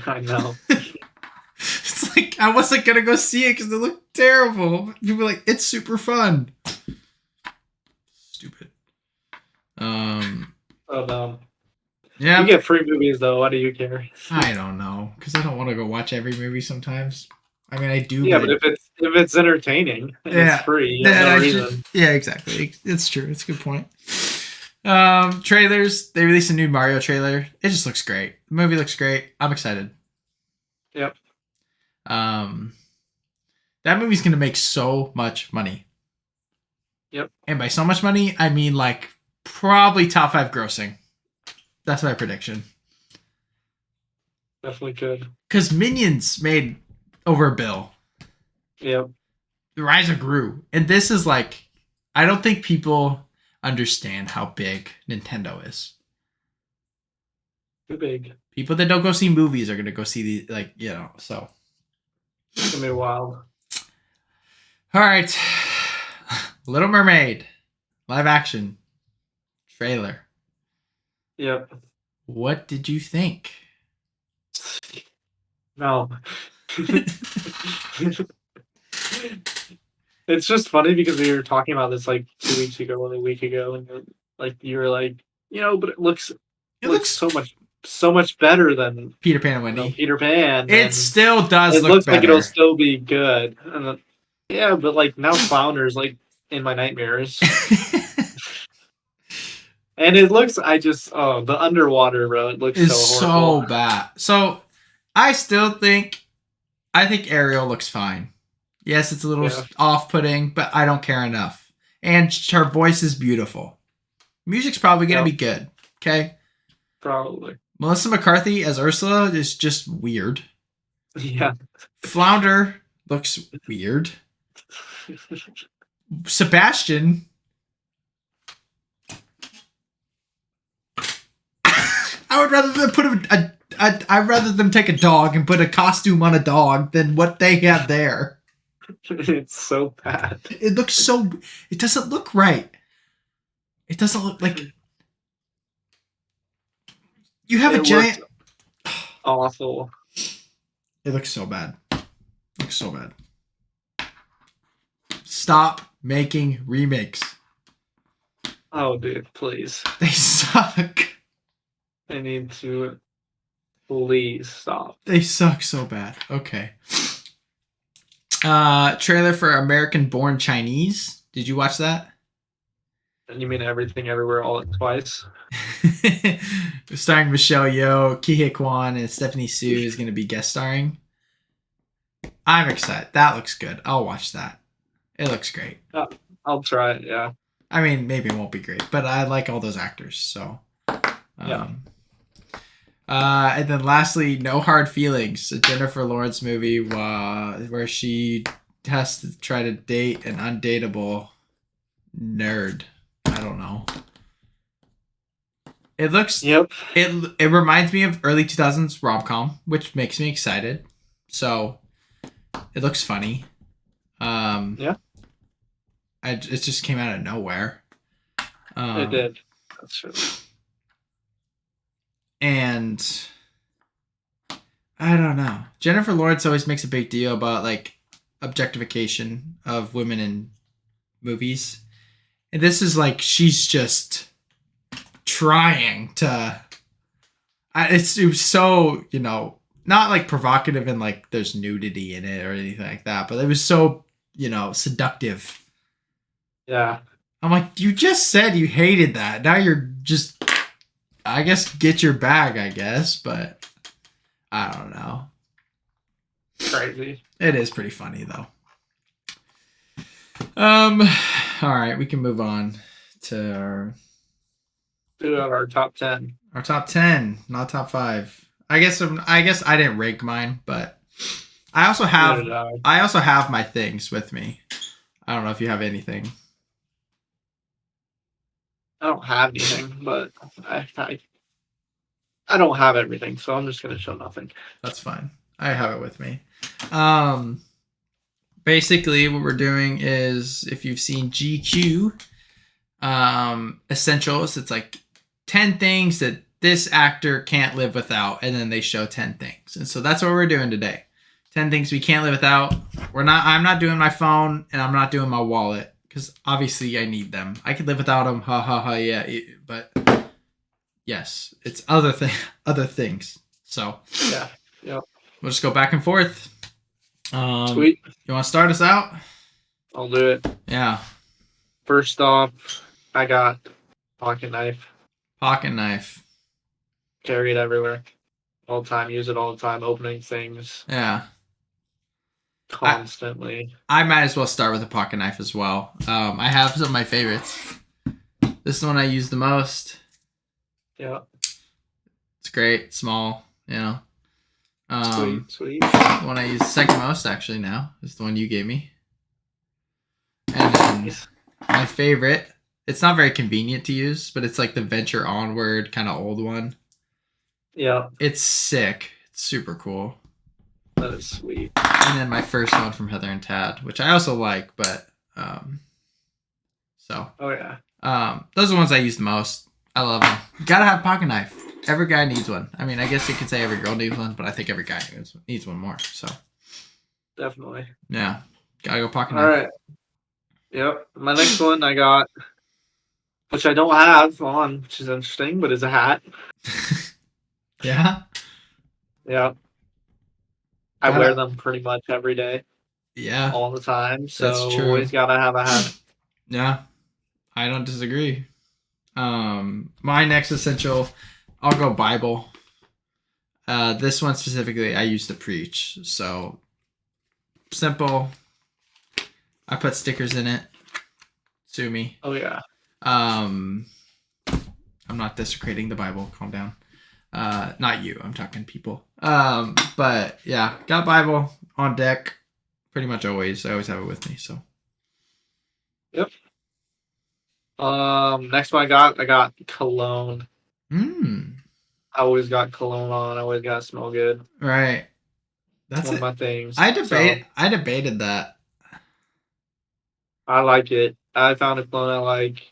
I know. It's like I wasn't gonna go see it because it looked terrible. People were like, it's super fun. Stupid. Oh no. Yeah. You get free movies though. Why do you care? I don't know because I don't want to go watch every movie sometimes. I mean, I do. Yeah, but if it's entertaining and it's free, you have no reason. Yeah, exactly. It's true. It's a good point. Trailers. They released a new Mario trailer. It just looks great. The movie looks great. I'm excited. Yep. That movie's gonna make so much money. Yep. And by so much money, I mean like probably top 5 grossing. That's my prediction. Definitely could. Because Minions made over $1 billion. Yep. The Rise of Gru. And this is like, I don't think people understand how big Nintendo is. Too big. People that don't go see movies are going to go see the, like, you know, so. It's going to be wild. All right. Little Mermaid. Live action. Trailer. Yep. What did you think? No. It's just funny because we were talking about this like 2 weeks ago or a week ago, and you were like, but it looks so much better than Peter Pan and Wendy. Peter Pan. It still does. It look looks better. like it'll still be good. And yeah, but like now Flounder's like in my nightmares. And it looks, the underwater, bro. It looks so horrible. So bad. So I think Ariel looks fine. Yes, it's a little off-putting, but I don't care enough. And her voice is beautiful. Music's probably going to be good. Okay? Probably. Melissa McCarthy as Ursula is just weird. Yeah. Flounder looks weird. Sebastian. I would rather them put I'd rather them take a dog and put a costume on a dog than what they have there. It's so bad. It looks it doesn't look right. It doesn't look like you have a giant. Awful. It looks so bad. It looks so bad. stop making remakes. Oh, dude, please. They suck. I need to please stop. They suck so bad. Okay. Trailer for American Born Chinese. Did you watch that? And you mean Everything Everywhere All at Twice? Starring Michelle Yeoh, Ki-hye Kwan, and Stephanie Sue is going to be guest starring. I'm excited. That looks good. I'll watch that. It looks great. I'll try it, yeah. I mean, maybe it won't be great, but I like all those actors, so. Yeah. And then lastly, No Hard Feelings, a Jennifer Lawrence movie where she has to try to date an undateable nerd. I don't know. It looks. Yep. It reminds me of early 2000s rom-com, which makes me excited. So, it looks funny. Yeah. It just came out of nowhere. It did. That's true. And I don't know. Jennifer Lawrence always makes a big deal about like objectification of women in movies. And this is like she's just trying to it was so, not like provocative and like there's nudity in it or anything like that, but it was so, seductive. Yeah. I'm like, you just said you hated that. Now you're just, I guess, get your bag, I guess, but I don't know. Crazy. It is pretty funny though. All right, we can move on to our top 10. Our top 10, not top 5. I guess I didn't rank mine, but I also have my things with me. I don't know if you have anything. I don't have anything, but I don't have everything, so I'm just gonna show nothing. That's fine. I have it with me. Basically, what we're doing is, if you've seen GQ, Essentials, it's like 10 things that this actor can't live without, and then they show 10 things. And so that's what we're doing today. 10 things we can't live without. I'm not doing my phone, and I'm not doing my wallet, because obviously I need them. I could live without them, yeah, but yes, it's other things. So yeah, we'll just go back and forth. Sweet. You want to start us out? I'll do it. Yeah. First off, I got pocket knife. Pocket knife. Carry it everywhere. All the time. Use it all the time. Opening things. Yeah. Constantly. I might as well start with a pocket knife as well. I have some of my favorites. This is the one I use the most. Yeah. It's great. Small. Sweet. The one I use second most actually now is the one you gave me. And then my favorite, it's not very convenient to use, but it's like the Venture Onward kind of old one. Yeah. It's sick. It's super cool. That is sweet. And then my first one from Heather and Tad, which I also like, but so. Oh yeah. Those are the ones I use the most. I love them. You gotta have a pocket knife. Every guy needs one. I mean, I guess you could say every girl needs one, but I think every guy needs one more. So. Definitely. Yeah. Gotta go pocket knife. All right. Yep. My next one I got, which I don't have on, which is interesting, but is a hat. Yeah? Yeah. I wear them pretty much every day. Yeah. All the time. So that's true. Always gotta have a hat. Yeah. I don't disagree. My next essential, I'll go Bible. This one specifically I used to preach. So simple. I put stickers in it. Sue me. Oh yeah. I'm not desecrating the Bible. Calm down. Not you. I'm talking people. But yeah, got Bible on deck pretty much always. I always have it with me. So. Yep. Next one I got cologne. I always got cologne on. I always got to smell good. Right. That's one of my things. I debated that. I like it. I found a cologne I like.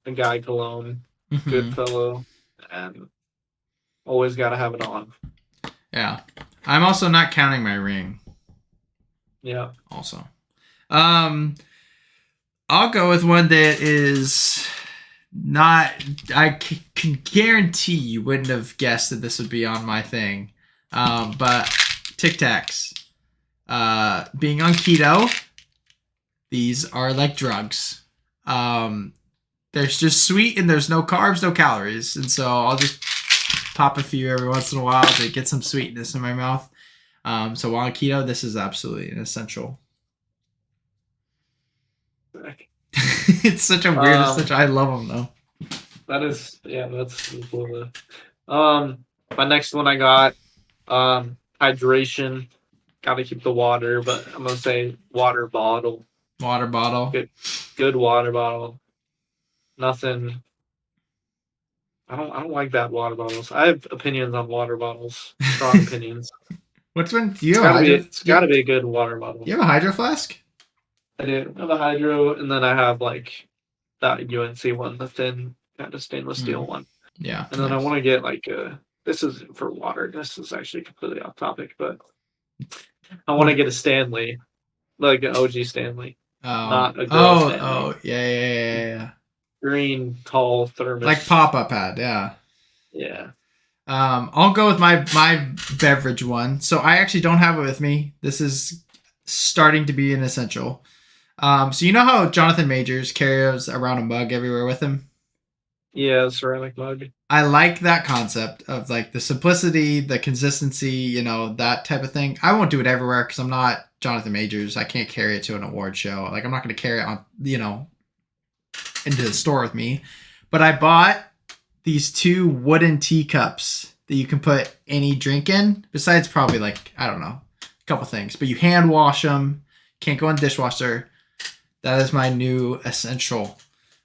A guy cologne. Mm-hmm. Good fellow. And always got to have it on. Yeah. I'm also not counting my ring. Yeah. Also. I'll go with one that is not. I can guarantee you wouldn't have guessed that this would be on my thing. But Tic Tacs. Being on keto, these are like drugs. There's just sweet and there's no carbs, no calories, and so I'll just pop a few every once in a while to get some sweetness in my mouth. So while on keto, this is absolutely an essential. It's such a weird essential. I love them though. That is, yeah, that's cool. My next one I got, hydration. Got to keep the water, but I'm gonna say water bottle. Water bottle. Good water bottle. Nothing. I don't like bad water bottles. I have opinions on water bottles. Strong opinions. Which one? Do you have It's gotta be a good water bottle. You have a hydro flask? I do. I have a hydro, and then I have like that UNC one, the thin kind of stainless steel one. Yeah. And then I want to get like a. This is for water. This is actually completely off topic, but I want to get a Stanley, like an OG Stanley, not a girl Stanley. Oh, yeah. Green, tall thermos. Like pop-up had, yeah. Yeah. I'll go with my beverage one. So I actually don't have it with me. This is starting to be an essential. So you know how Jonathan Majors carries around a mug everywhere with him? Yeah, ceramic mug. I like that concept of like the simplicity, the consistency, that type of thing. I won't do it everywhere because I'm not Jonathan Majors. I can't carry it to an award show. Like I'm not going to carry it on, into the store with me. But I bought these 2 wooden teacups that you can put any drink in, besides probably like, I don't know, a couple things. But you hand wash them. Can't go in the dishwasher. That is my new essential,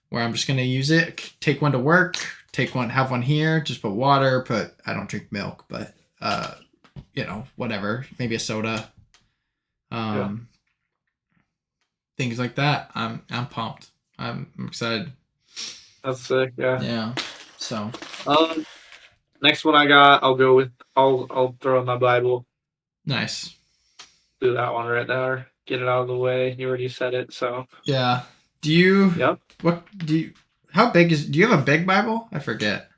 where I'm just going to use it. Take one to work. Have one here. Just put water. I don't drink milk, but, whatever. Maybe a soda. Things like that. I'm pumped. I'm excited. That's sick. Yeah. Yeah. So. Next one I got, I'll go with. I'll throw in my Bible. Nice. Do that one right there. Get it out of the way. You already said it, so. Yeah. Do you? Yep. How big do you have a big Bible? I forget.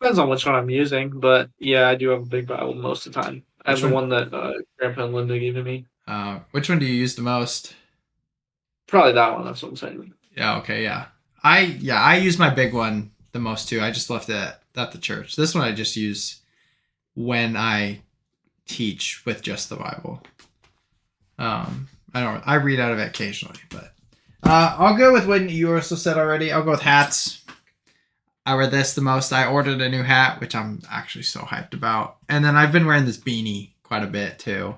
Depends on which one I'm using, but yeah, I do have a big Bible most of the time. I have the one that Grandpa and Linda gave to me. Which one do you use the most? Probably that one. That's what I'm saying. Yeah. Okay. Yeah. I use my big one the most too. I just left it at the church. This one I just use when I teach with just the Bible. I read out of it occasionally, but I'll go with what you also said already. I'll go with hats. I wear this the most. I ordered a new hat, which I'm actually so hyped about. And then I've been wearing this beanie quite a bit too.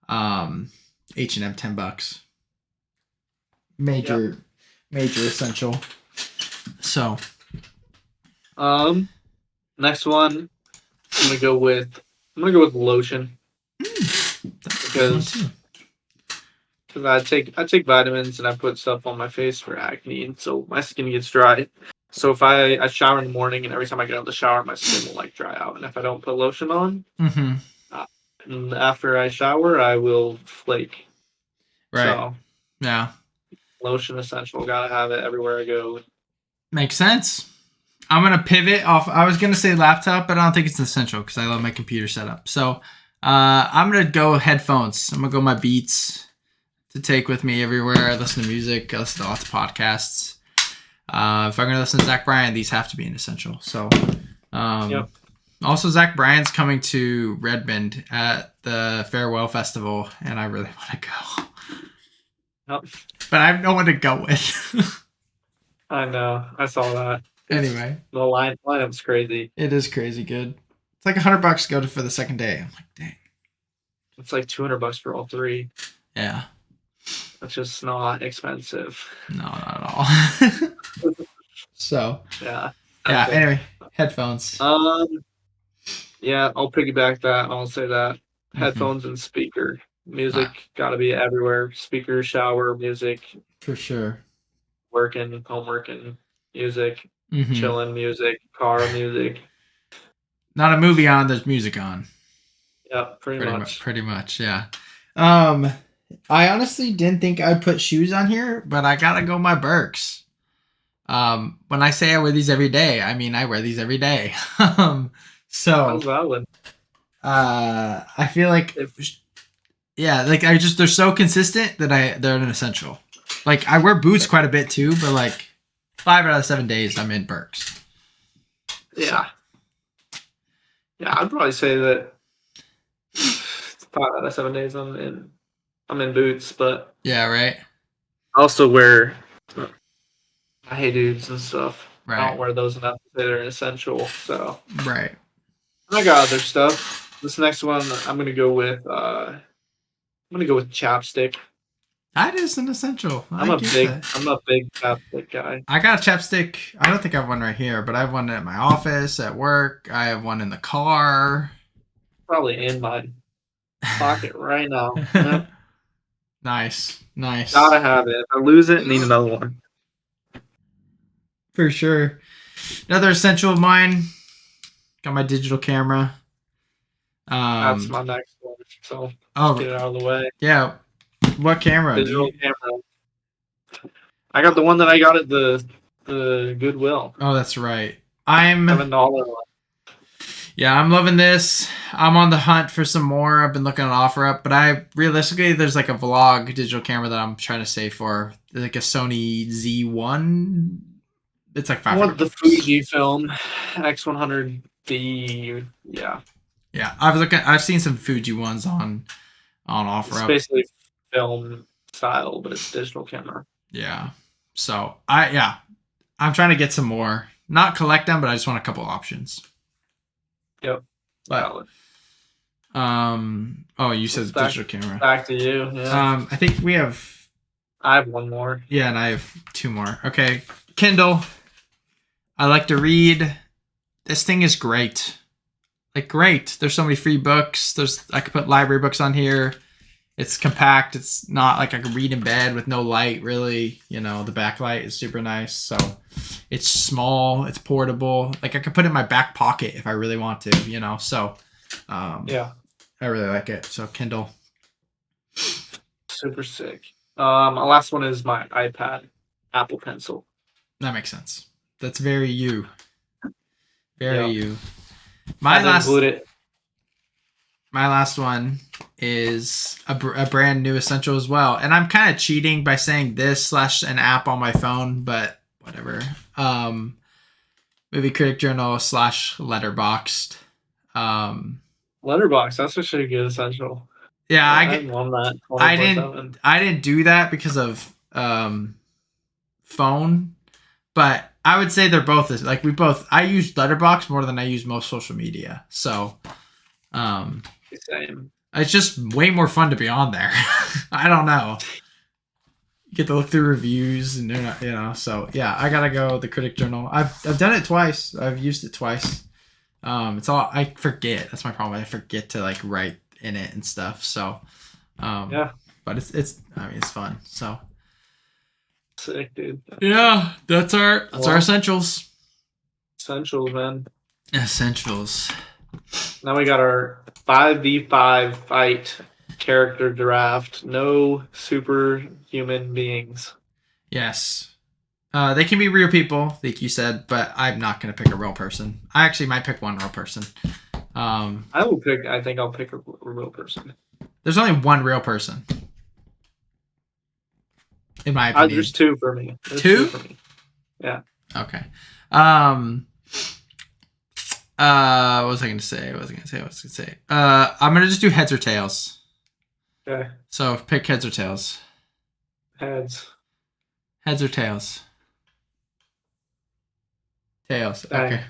H&M, $10. Major essential. So, next one, I'm gonna go with lotion because I take vitamins and I put stuff on my face for acne, and so my skin gets dry. So if I shower in the morning, and every time I get out of the shower, my skin will like dry out, and if I don't put lotion on, and after I shower, I will flake. Right. So, yeah. Lotion essential. Gotta have it everywhere I go. Makes sense. I'm going to pivot off. I was going to say laptop, but I don't think it's essential because I love my computer setup. So I'm going to go headphones. I'm going to go my Beats to take with me everywhere. I listen to music. I listen to lots of podcasts. If I'm going to listen to Zach Bryan, these have to be an essential. So also Zach Bryan's coming to Redmond at the Farewell Festival, and I really want to go. Yep. But I have no one to go with. I know. I saw that. Anyway, the lineup's crazy. It is crazy good. It's like $100 to go for the second day. I'm like, dang. It's like $200 for all 3. Yeah. That's just not expensive. No, not at all. So. Yeah. Yeah. Anyway, headphones. Yeah, I'll piggyback that. I'll say that headphones and speaker. Music got to be everywhere. Speaker, shower, music. For sure. Working, home working, music, chilling, music, car music. Not a movie on, there's music on. Yeah, pretty much. Pretty much, yeah. I honestly didn't think I'd put shoes on here, but I gotta go my Birks. When I say I wear these every day, I mean I wear these every day. So That's valid. I feel like If yeah, like they're so consistent that they're an essential. Like I wear boots quite a bit too, but like 5 out of 7 days I'm in Birks. So yeah, yeah, I'd probably say that 5 out of 7 days I'm in boots, but yeah, right, I also wear hey dudes and stuff. I right, don't wear those enough to say they're essential. So right. I got other stuff. This next one I'm gonna go with chapstick. That is an essential. I I'm a get big that. I'm a big chapstick guy. I got a chapstick. I don't think I have one right here, but I have one at my office, at work. I have one in the car. Probably in my pocket right now. Yep. Nice, nice. Gotta have it. If I lose it, need another one. For sure. Another essential of mine. Got my digital camera. That's Um. my next one. So let's Oh get it out of the way. yeah. What camera do Digital you? camera. I got the one that I got at the Goodwill. Oh, that's right. I'm. $7 one. Yeah, I'm loving this. I'm on the hunt for some more. I've been looking at OfferUp, but I realistically there's like a vlog digital camera that I'm trying to save for, like a Sony Z1. It's like I 500 want the bucks. Fujifilm X100D. Yeah, Yeah, I've seen some Fuji ones on it's OfferUp. basically film style, but it's digital camera. Yeah. So I'm trying to get some more. Not collect them, but I just want a couple options. Yep, But valid. oh, you said It's back, digital camera. back to you. Yeah, I think we have I have one more. yeah, and I have two more. Okay. Kindle. I like to read. This thing is great. Like great. There's so many free books. I could put library books on here. It's compact. It's not like I could read in bed with no light, really. You know, the backlight is super nice. So it's small. It's portable. Like I could put it in my back pocket if I really want to, you know. So Yeah, I really like it. So Kindle. super sick. My last one is my iPad, Apple Pencil. That makes sense. That's very you. Very Yeah, you. had to include it. My last one is a brand new essential as well. And I'm kind of cheating by saying this / an app on my phone, but whatever. Movie Critic Journal / Letterboxd. Letterbox. That's actually a good essential. Yeah, I love that 24/7. I didn't do that because of phone, but I would say they're both like I use Letterboxd more than I use most social media. So Same. it's just way more fun to be on there. I don't know. You get to look through reviews and they're not, you know. So yeah, I gotta go the Critic Journal. I've done it twice. I've used it twice. It's all I forget. That's my problem. I forget to like write in it and stuff. So Yeah, but it's I mean it's fun. So sick, dude. yeah, that's our Well, essentials. essentials, man. Essentials. Now we got our 5v5 fight character draft. No superhuman beings. Yes. They can be real people, like you said, but I'm not gonna pick a real person. I actually might pick one real person. I think I'll pick a real person. There's only one real person, in my opinion. There's two for me. Two for me. Yeah. Okay. What was I gonna say? I'm gonna just do heads or tails. Okay. So pick heads or tails. Heads. Heads or tails. Tails. Dang. Okay.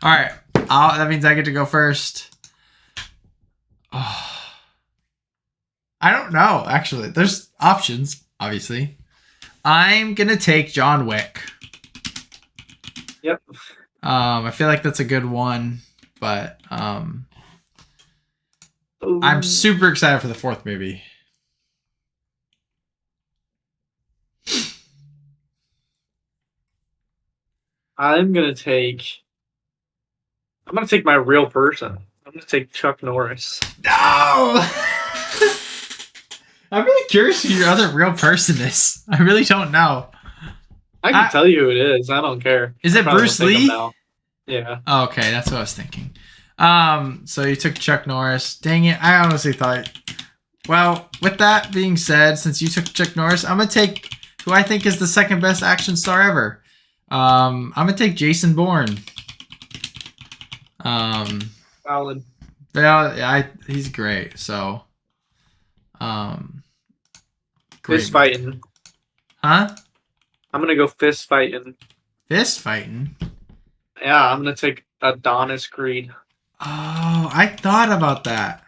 All right. That means I get to go first. Oh. I don't know. Actually, there's options. Obviously, I'm gonna take John Wick. Yep. I feel like that's a good one, but I'm super excited for the fourth movie. I'm gonna take my real person. I'm gonna take Chuck Norris. No. I'm really curious who your other real person is. I really don't know. I can tell you who it is. I don't care. Is I'm it probably Bruce gonna pick him Lee? now. Yeah. Oh, okay, that's what I was thinking. So you took Chuck Norris. Dang it! I honestly thought. Well, with that being said, since you took Chuck Norris, I'm gonna take who I think is the second best action star ever. I'm gonna take Jason Bourne. Valid. Yeah, he's great. So, great Fist movie. fighting. Huh? I'm gonna go fist fighting. Fist fighting. Yeah, I'm gonna take Adonis Creed. Oh, I thought about that.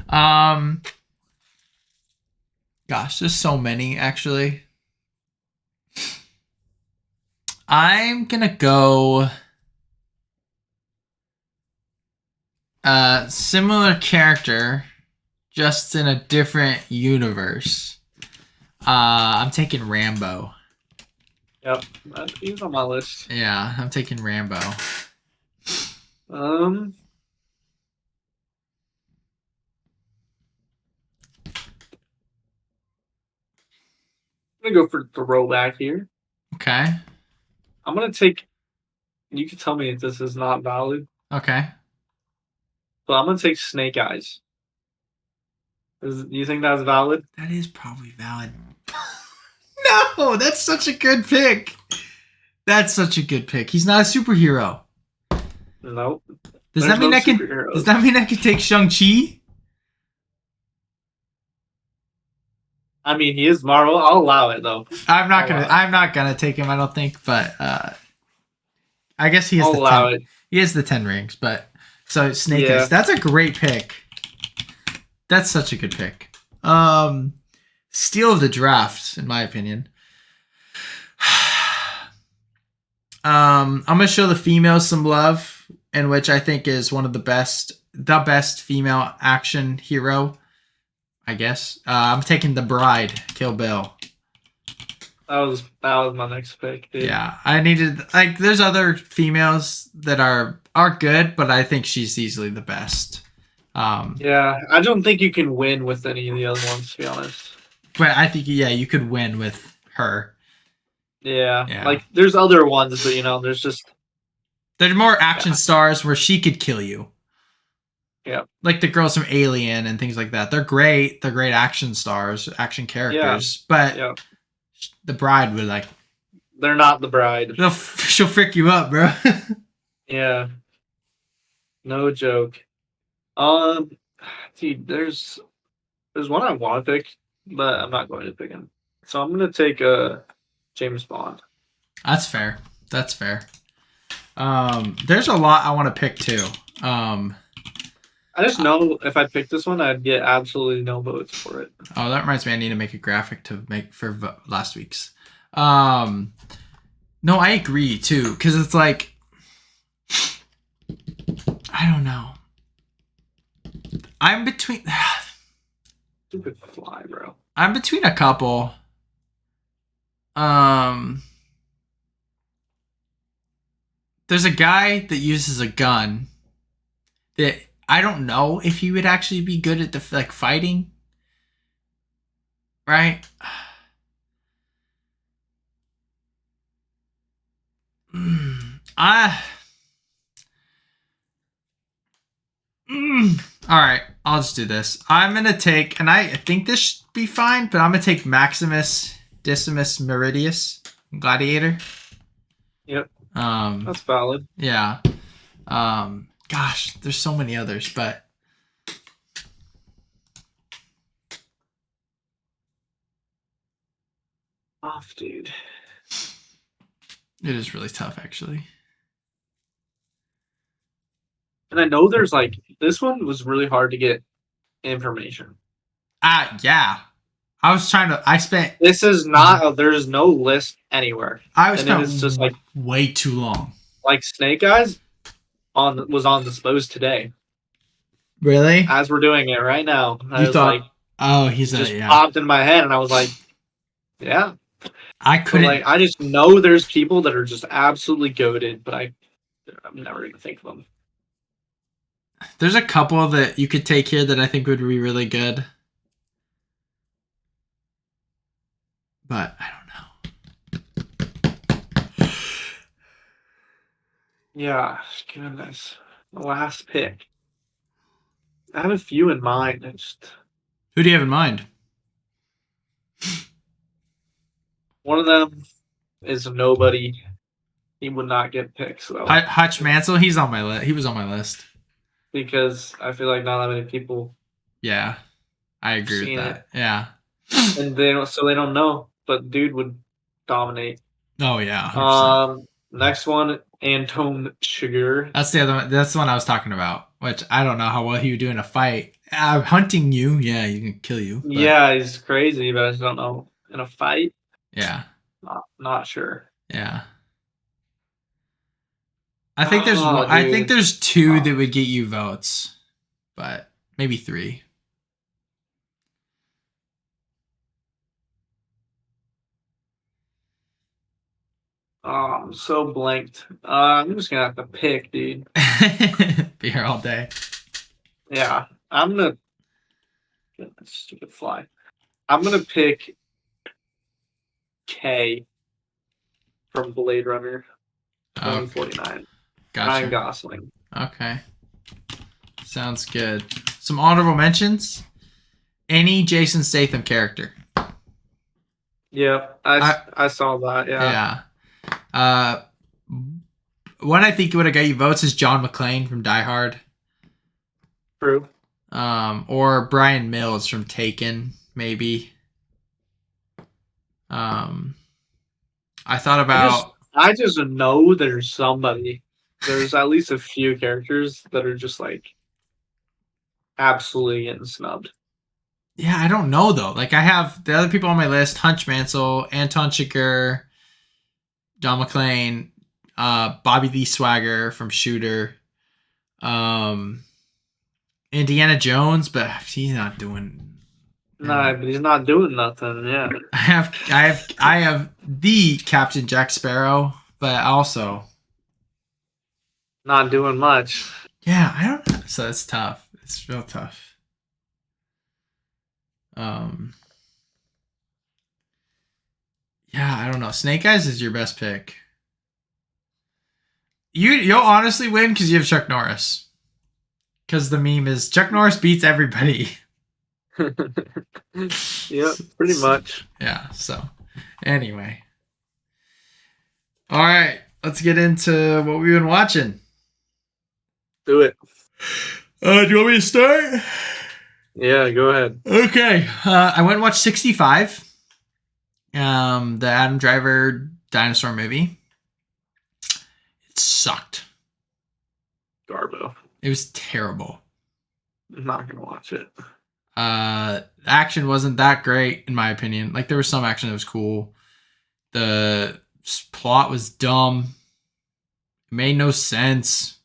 Um, Gosh, there's so many actually. I'm gonna go similar character, just in a different universe. I'm taking Rambo. Yep, he's on my list. Yeah, I'm taking Rambo. I'm gonna go for throwback here. Okay. I'm gonna take. You can tell me if this is not valid, Okay. but I'm gonna take Snake Eyes. Do you think that's valid? That is probably valid. No, that's such a good pick. That's such a good pick. He's not a superhero. Nope. Does There's that mean no I can? superheroes. Does that mean I can take Shang-Chi? I mean, he is Marvel. I'll allow it though. I'm not gonna take him. I don't think, but I guess he has I'll the allow 10. it. He has the 10 rings, but so Snake Yeah. Eyes. That's a great pick. That's such a good pick. Steal of the draft, in my opinion. I'm gonna show the females some love, in which I think is one of the best female action hero. I guess I'm taking The Bride, Kill Bill. That was my next pick, dude. Yeah, I needed there's other females that are good, but I think she's easily the best. Yeah, I don't think you can win with any of the other ones, to be honest. But I think you could win with her. Yeah. Like there's other ones, but there's just there's more action stars where she could kill you. Yeah. Like the girls from Alien and things like that. They're great. They're great action stars, action characters. But the Bride would They're not the Bride. She'll frick you up, bro. Yeah. No joke. Dude, there's one I want to pick, but I'm not going to pick him. So I'm gonna take James Bond. That's fair. There's a lot I want to pick too. I just know if I picked this one, I'd get absolutely no votes for it. Oh, that reminds me. I need to make a graphic to make for last week's. No, I agree too, because it's like I don't know. I'm between. Stupid fly, bro. I'm between a couple. There's a guy that uses a gun that I don't know if he would actually be good at the fighting. Right? All right, I'll just do this. I'm gonna take, and I think this should be fine, but I'm gonna take Maximus Decimus Meridius, Gladiator. Yep. That's valid. Yeah. Gosh, there's so many others, but off, dude. It is really tough, actually. And I know there's this one was really hard to get information. Yeah. I spent. This is not. There's no list anywhere. It's just way too long. Snake Eyes was on Disposed today. Really? As we're doing it right now. You thought? Oh, he's just popped in my head, and I was like, yeah. I couldn't. I just know there's people that are just absolutely goated, but I'm never gonna think of them. There's a couple that you could take here that I think would be really good. But I don't know. Yeah, goodness. The last pick. I have a few in mind. Who do you have in mind? One of them is nobody. He would not get picked, so Hutch Mansell. He's on my list. He was on my list. because I feel like not that many people Yeah, I agree with seen that. it, Yeah. and they don't know. But dude would dominate. Oh yeah, 100%. Next one, Antone Sugar. That's the other one. That's the one I was talking about. Which I don't know how well he would do in a fight. Hunting you, yeah, you can kill you. But Yeah, he's crazy, but I just don't know in a fight. yeah, Not sure. yeah. I think there's Oh, I think dude. there's two that would get you votes, but maybe three. Oh, I'm so blanked. I'm just gonna have to pick, dude. Be here all day. Yeah, I'm gonna. Stupid fly. I'm gonna pick K from Blade Runner 2049. Gotcha. Ryan Gosling. Okay. Sounds good. Some honorable mentions. Any Jason Statham character. Yeah, I saw that. Yeah. One I think would have got you votes is John McClane from Die Hard. True. Or Brian Mills from Taken, maybe. I thought about. I just know there's somebody. There's at least a few characters that are just like absolutely getting snubbed. Yeah, I don't know though. Like I have the other people on my list: Hunch Mansell, Anton Chigurh, John McClane, Bobby Lee Swagger from Shooter, Indiana Jones, but he's not doing. Nah, but he's not doing nothing. Yeah. I have the Captain Jack Sparrow, but also Not doing much. yeah, I don't know. So it's tough. It's real tough. Yeah, I don't know. Snake Eyes is your best pick. You'll honestly win because you have Chuck Norris. Because the meme is Chuck Norris beats everybody. Yep, pretty much. Yeah, so anyway. All right, let's get into what we've been watching. Do it. Do you want me to start? Yeah, go ahead. Okay, I went and watched 65. The Adam Driver dinosaur movie. It sucked. Garbo. It was terrible. I'm not gonna watch it. Action wasn't that great in my opinion. Like there was some action that was cool. The plot was dumb. It made no sense.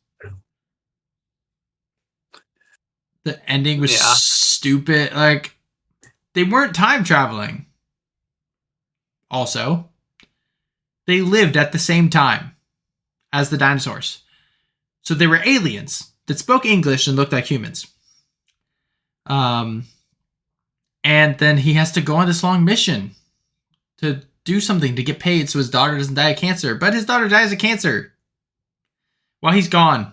The ending was stupid. Like they weren't time traveling. Also, they lived at the same time as the dinosaurs. So they were aliens that spoke English and looked like humans. And then he has to go on this long mission to do something to get paid so his daughter doesn't die of cancer. But his daughter dies of cancer while he's gone.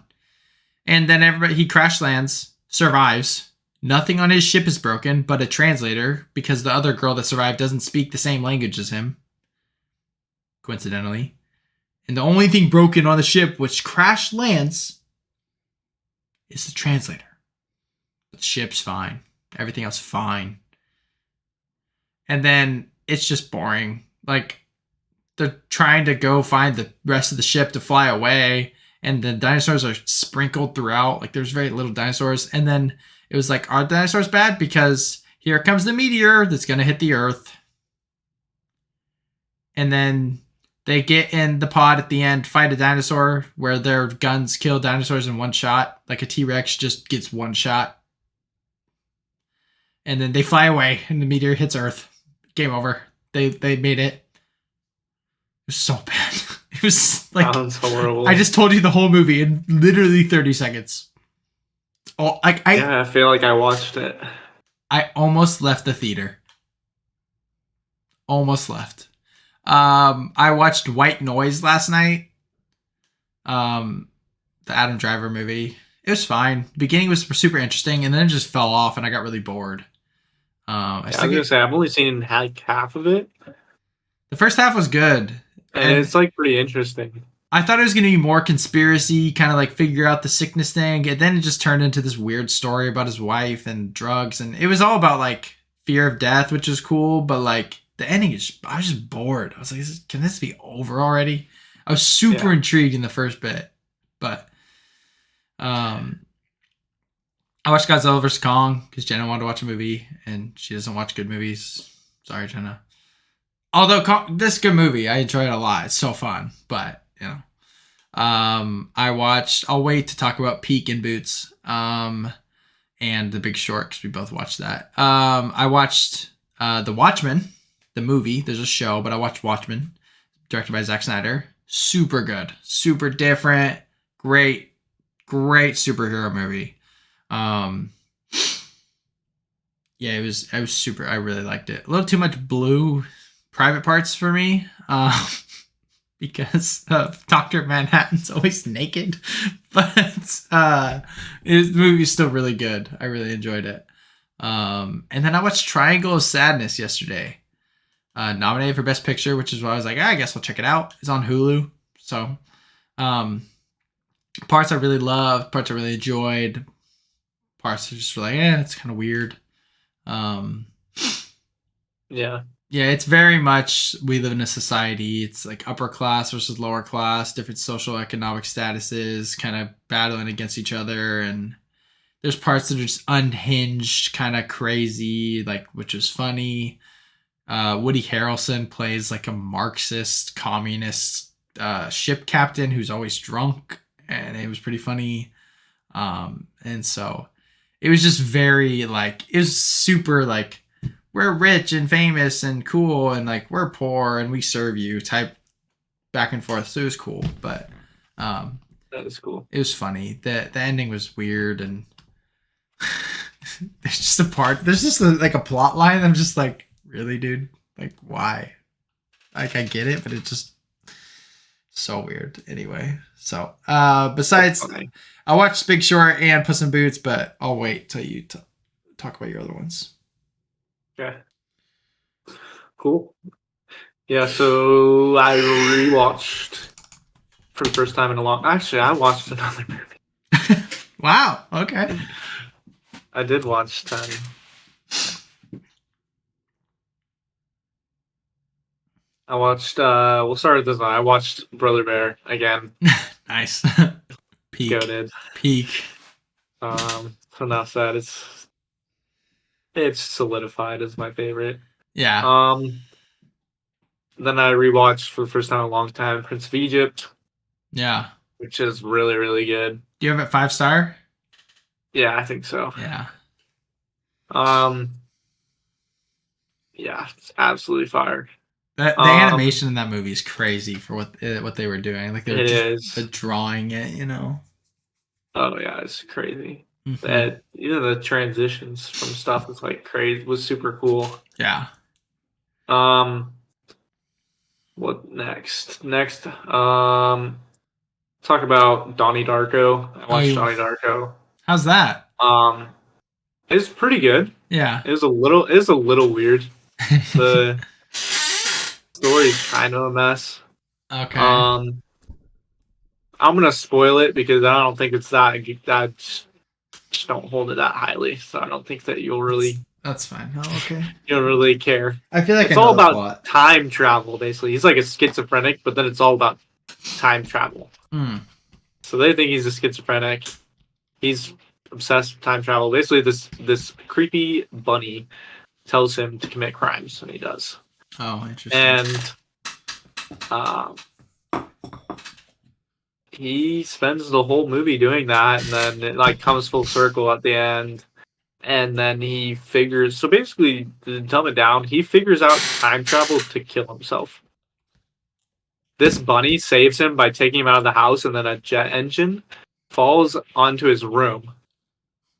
And then he crash lands, survives. Nothing on his ship is broken, but a translator, because the other girl that survived doesn't speak the same language as him. Coincidentally. And the only thing broken on the ship, which crash lands, is the translator. But the ship's fine. Everything else fine. And then it's just boring. Like, they're trying to go find the rest of the ship to fly away, and the dinosaurs are sprinkled throughout. Like, there's very little dinosaurs. And then it was like, are the dinosaurs bad? Because here comes the meteor that's going to hit the Earth. And then they get in the pod at the end, fight a dinosaur, where their guns kill dinosaurs in one shot. Like a T-Rex just gets one shot. And then they fly away, and the meteor hits Earth. Game over. They made it. It was so bad. It was like Sounds horrible. I just told you the whole movie in literally 30 seconds. Oh, Yeah, I feel like I watched it. I almost left the theater. Almost left. I watched White Noise last night. Um, the Adam Driver movie. It was fine. The beginning was super interesting, and then it just fell off, and I got really bored. I Yeah, I was gonna say I've only seen like half of it, the first half was good, and and it's like pretty interesting. I thought it was going to be more conspiracy, kind of like figure out the sickness thing, and then it just turned into this weird story about his wife and drugs, and it was all about like fear of death, which is cool, but like the ending is, I was just bored. I was like, can this be over already? I was super intrigued in the first bit, but um, I watched Godzilla vs Kong because Jenna wanted to watch a movie, and she doesn't watch good movies. Sorry, Jenna. Although this is a good movie, I enjoy it a lot. It's so fun, but you know. I watched. I'll wait to talk about Peak in Boots. And The Big Short because we both watched that. I watched The Watchmen, the movie. There's a show, but I watched Watchmen, directed by Zack Snyder. Super good, super different, great superhero movie. Yeah, it was super. I really liked it. A little too much blue private parts for me. Because Dr. Manhattan's always naked. But the movie's still really good. I really enjoyed it. And then I watched Triangle of Sadness yesterday. Nominated for Best Picture, which is why I was like, I guess I'll check it out. It's on Hulu. So parts I really loved, parts I really enjoyed. Parts are just like, it's kind of weird. Yeah. Yeah, it's very much we live in a society. It's like upper class versus lower class, different social economic statuses, kind of battling against each other. And there's parts that are just unhinged, kind of crazy, like which is funny. Woody Harrelson plays like a Marxist, communist ship captain who's always drunk, and it was pretty funny. And so it was just very like it was super like we're rich and famous and cool and like we're poor and we serve you type back and forth. So it was cool, but that is cool. It was funny. The ending was weird and there's just a part. There's just like a plot line. I'm just like, really, dude? Like, why? Like, I get it, but it's just so weird. Anyway, so besides, I watched Big Short and Puss in Boots, but I'll wait till you talk about your other ones. Okay. Cool. Yeah, so I rewatched for the first time in a long. Actually, I watched another movie. Wow. Okay. I did watch 10. I watched. We'll start with this one. I watched Brother Bear again. Nice. Peak. Goated. Peak. So now said it's solidified as my favorite. Yeah. Then I rewatched for the first time in a long time Prince of Egypt. Yeah. Which is really, really good. Do you have it 5-star? Yeah, I think so. Yeah. Yeah, it's absolutely fire. The animation in that movie is crazy for what they were doing. Like they were drawing it, you know. Oh yeah, it's crazy. Mm-hmm. That even the transitions from stuff was like crazy. Was super cool. Yeah. What next? Talk about Donnie Darko. I watched Donnie Darko. How's that? It's pretty good. Yeah. It's a little weird. The story's kind of a mess. Okay. I'm gonna spoil it because I don't think it's that. Just don't hold it that highly, so I don't think that you'll really. That's fine. Oh, okay. You don't really care. I feel like it's all about time travel. Basically, he's like a schizophrenic, but then it's all about time travel. So they think he's a schizophrenic. He's obsessed with time travel. Basically, this creepy bunny tells him to commit crimes, and he does. Oh, interesting. And he spends the whole movie doing that, and then it like comes full circle at the end. And then he figures. So basically, to dumb it down, he figures out time travel to kill himself. This bunny saves him by taking him out of the house, and then a jet engine falls onto his room.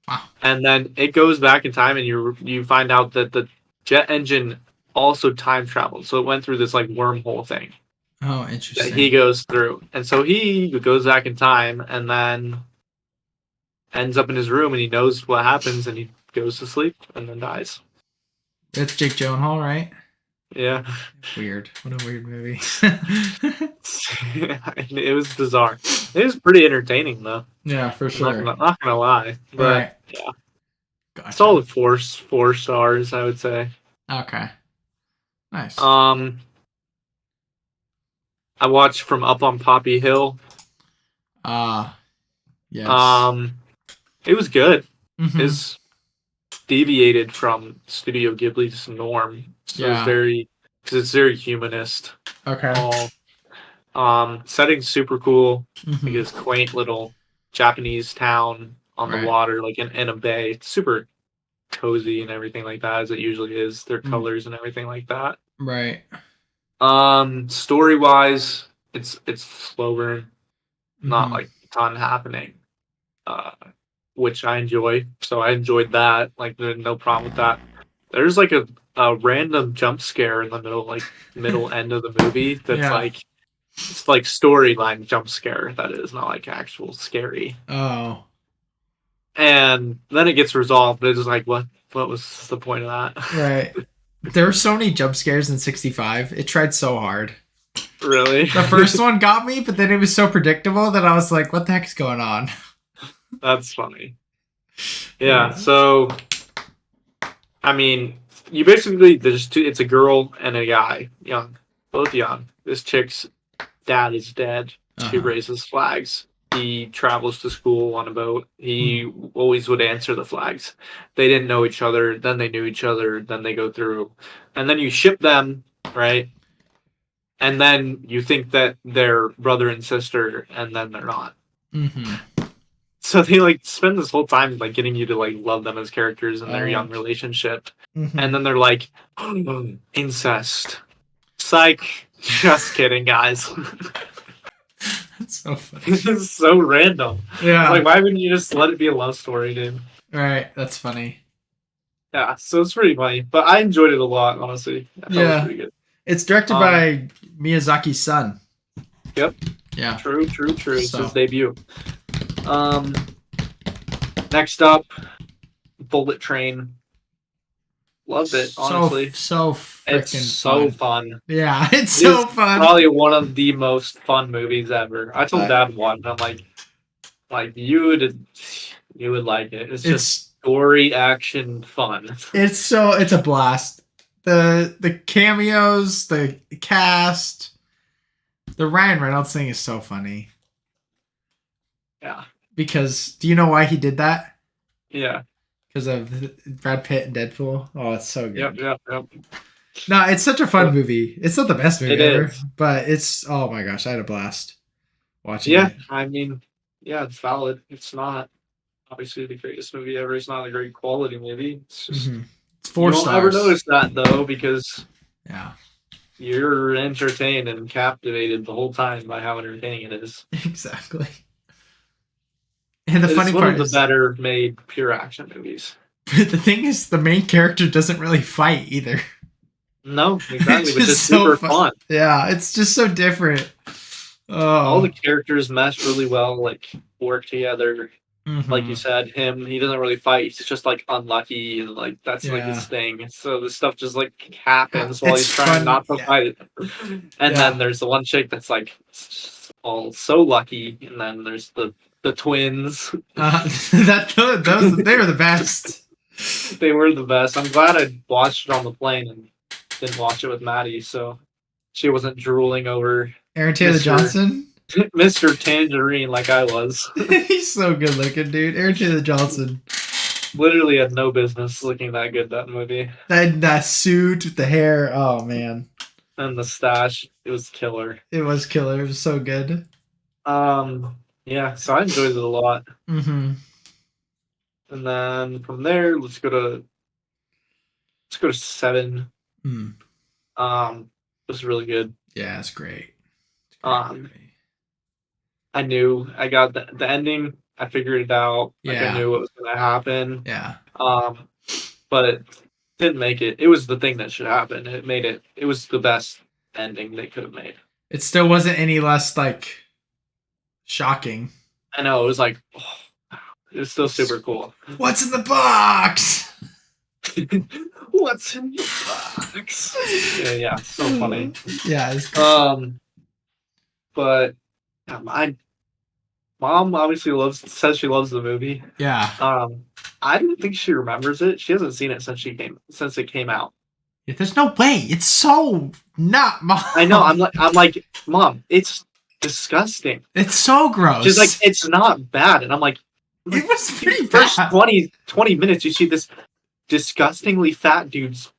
Wow. And then it goes back in time, and you find out that the jet engine also time traveled. So it went through this like wormhole thing Oh, that he interesting. goes through. And so he goes back in time and then ends up in his room, and he knows what happens, and he goes to sleep and then dies. That's Jake Gyllenhaal, right? Yeah. Weird. What a weird movie. It was bizarre. It was pretty entertaining though. Yeah, for I'm not sure. gonna lie. All But right. yeah. Gotcha. Solid four stars, I would say. Okay. Nice. Um I watched From Up on Poppy Hill. Ah, yes. Um it was good. Mm-hmm. It's deviated from Studio Ghibli's norm. So it's Yeah. very because it's very humanist. Okay. All setting's super cool. Like Mm-hmm. this quaint little Japanese town on the Right. water, like in a bay. It's super cozy and everything like that, as it usually is. Their Mm, colors and everything like that. right. Story wise, it's slow burn, not Mm-hmm. like a ton happening. Uh, which I enjoy. So I enjoyed that. Like there's no problem with that. There's like a random jump scare in the middle end of the movie that's Yeah. like it's like storyline jump scare that is not like actual scary. Oh. And then it gets resolved, but it's like what was the point of that? Right. There were so many jump scares in 65. It tried so hard. Really? The first one got me, but then it was so predictable that I was like, what the heck's going on? That's funny. Yeah, Yeah. so I mean, you basically there's two. It's a girl and a guy, young, both young. This chick's dad is dead. She Uh-huh. raises flags. He travels to school on a boat. Hmm. He always would answer the flags. They didn't know each other. Then they knew each other. Then they go through, and then you ship them, right? And then you think that they're brother and sister, and then they're not. Mm-hmm. So they like spend this whole time like getting you to like love them as characters in their Oh. young relationship, Mm-hmm. and then they're like incest. Psych. Just kidding, guys. That's so funny. It's so random. It's like, Yeah. why wouldn't you just let it be a love story, dude? Right. That's funny. Yeah, so it's pretty funny, but I enjoyed it a lot. Honestly, I thought it was Yeah. pretty good. It's directed Um, by Miyazaki's son. yep, Yeah. true. It's his So debut. Um, next up, Bullet Train. Loved it, honestly. so It's freaking so fun. fun. Yeah, it's It is so fun. probably one of the most fun movies ever. I told Uh, Dad one, and I'm like you would like it. It's it's just story action fun. it's a blast. The cameos, the cast, the Ryan Reynolds thing is so funny. Yeah, Because do you know why he did that? yeah, Because of Brad Pitt and Deadpool. Oh, it's so yep, good. yep, yep. No, it's such a fun But movie. It's not the best movie it ever, is. but it's oh my gosh, I had a blast watching Yeah, it. I mean, yeah, it's valid. It's not obviously the greatest movie ever. It's not a great quality movie. It's just Mm-hmm. It's you four won't ever stars. notice that though because Yeah, you're entertained and captivated the whole time by how entertaining it is. exactly. And the It's funny one part of the is, better made pure action movies. the thing is, the main character doesn't really fight either. No, exactly, It's which is just so super fun. fun. Yeah, it's just so different. All the Oh, characters mesh really well, like work together. Like you mm-hmm. said, he doesn't really fight. He's just like unlucky and like that's like his Yeah, thing. So the stuff just like happens while it's he's trying fun. not to Yeah, fight. And then yeah. there's the one chick that's like all so lucky, and then there's the twins. That those they were the best. They were the best. I'm glad I watched it on the plane and didn't watch it with Maddie, so she wasn't drooling over Aaron Taylor Mister Johnson. Mister Tangerine like I was. He's so good looking, dude. Aaron Taylor Johnson. Literally had no business looking that good that movie. That suit with the hair. Oh man, And the stash, it was killer. it was killer. It was so good. Yeah, so I enjoyed it a lot. Mm-hmm. And then from there, let's go to seven. Mm. It was really good. Yeah, it's great. It's a great Um, movie. I knew I got the ending I figured it out. Like I Yeah. knew what was gonna happen. Yeah. But it didn't make it. It was the thing that should happen. It made it. It was the best ending they could have made. It still wasn't any less like shocking. I know it was like, oh, it was still super cool. What's in the box? What's in your box? Yeah, so funny. Yeah, it's cool. But my mom obviously says she loves the movie. Yeah. I don't think she remembers it. She hasn't seen it since it came out. Yeah, there's no way. It's so not Mom. I know. I'm like, Mom, it's disgusting. It's so gross. She's like, it's not bad, and I'm like it was pretty first bad. 20 minutes, you see this disgustingly fat dude's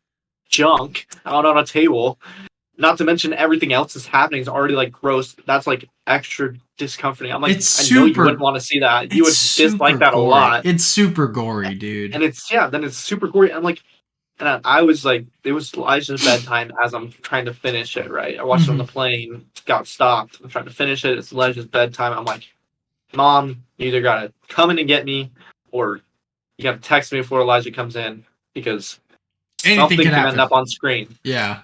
junk out on a table. Not to mention everything else is happening is already like gross. That's like extra discomforting. I'm like, I know you wouldn't want to see that. You would dislike that gory. a lot. It's super gory, dude. And then it's super gory. I'm like, and I was like, it was Elijah's bedtime as I'm trying to finish it, right? I watched it on the plane, got stopped. I'm trying to finish it. It's Elijah's bedtime. I'm like, Mom, you either gotta come in and get me, or you gotta text me before Elijah comes in, because something can end up on screen. Yeah.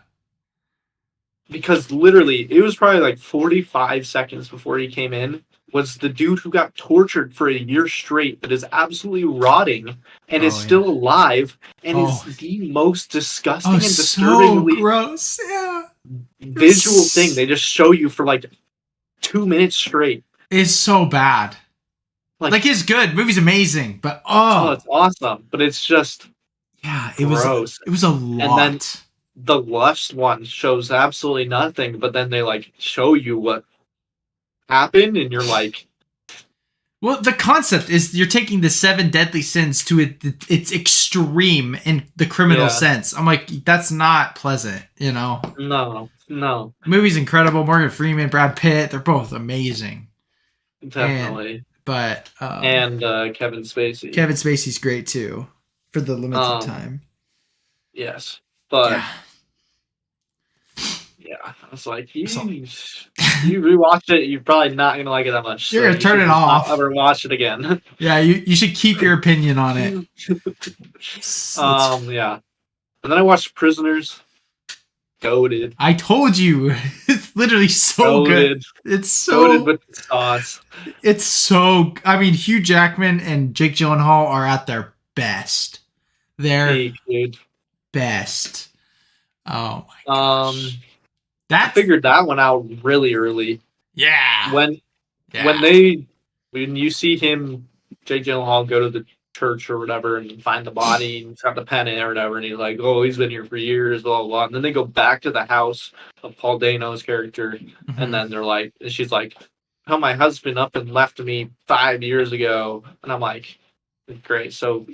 Because literally, it was probably like 45 seconds before he came in, was the dude who got tortured for a year straight that is absolutely rotting and is still alive and is the most disgusting and disturbingly so gross. Yeah. visual thing they just show you for like 2 minutes straight. It's so bad. Like it's good. Movie's amazing, but it's awesome. But it's just gross. It was a lot. And then the lust one shows absolutely nothing, but then they like show you what happened, and you're like, well, the concept is you're taking the 7 deadly sins to its extreme in the criminal sense. I'm like, that's not pleasant, you know? No. The movie's incredible. Morgan Freeman, Brad Pitt, they're both amazing. Definitely. And Kevin Spacey. Kevin Spacey's great too, for the limited time. Yes. But I was like, you rewatch it, you're probably not gonna like it that much. You're gonna turn it off. Not ever watch it again. Yeah, you should keep your opinion on it. Yeah. And then I watched Prisoners. Goated. I told you, it's literally so good. It's so goated with the sauce. It's so. I mean, Hugh Jackman and Jake Gyllenhaal are at their best. They're best. Oh my gosh. I figured that one out really early. Yeah. When you see him, Jake Gyllenhaal, go to the church or whatever and find the body and he's got the pen in or whatever, and he's like, oh, he's been here for years, blah, blah, blah. And then they go back to the house of Paul Dano's character, and then they're like, and she's like, oh, my husband up and left me 5 years ago. And I'm like, great. So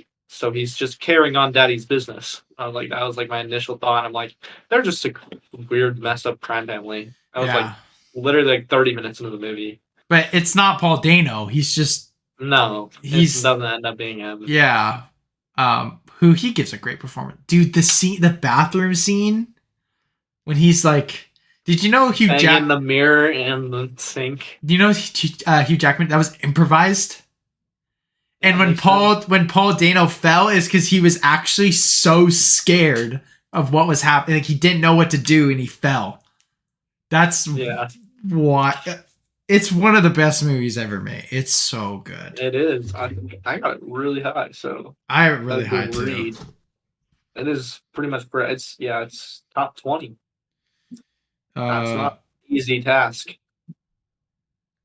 he's just carrying on daddy's business. I was like, that was like my initial thought. I'm like, they're just a weird, messed up crime family. I was like, literally like 30 minutes into the movie. But it's not Paul Dano. He's just it doesn't end up being him. Yeah. Who he gives a great performance, dude. The bathroom scene when he's like, did you know Hugh Jackman in the mirror and the sink? Do you know Hugh Jackman? That was improvised. And when Paul Dano fell is because he was actually so scared of what was happening. Like he didn't know what to do and he fell. That's what. It's one of the best movies ever made. It's so good. It is. I got it really high. So I have it really high too. It is pretty much. It's top 20. That's not an easy task.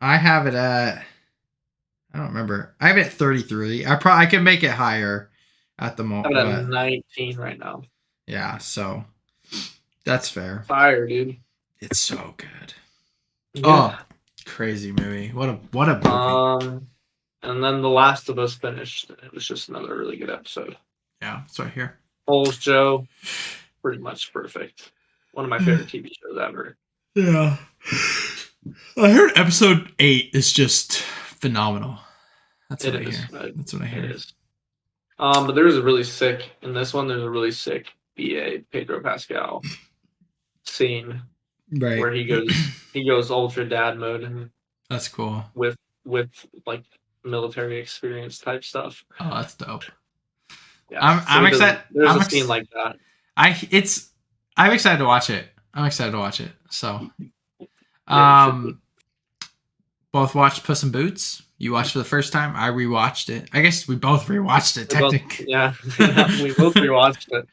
I have it at. I don't remember. I have it at 33. I can make it higher at the moment. I'm at 19 right now. Yeah, so that's fair. Fire, dude. It's so good. Yeah. Oh, crazy movie. What a movie. And then The Last of Us finished. It was just another really good episode. Yeah, it's right here. Holes Joe, pretty much perfect. One of my favorite TV shows ever. Yeah. I heard episode 8 is just phenomenal. That's what I hear. That's what I hear. It is. But there's a really sick in this one. There's a really sick BA Pedro Pascal scene, right, where he goes ultra dad mode, and that's cool. With like military experience type stuff. Oh, that's dope. Yeah, so I'm excited. there's a scene like that. I'm excited to watch it. So, Yeah, you should be. both watched Puss in Boots. You watched for the first time. I rewatched it. I guess we both rewatched it. We both, Technically. yeah, we both rewatched it.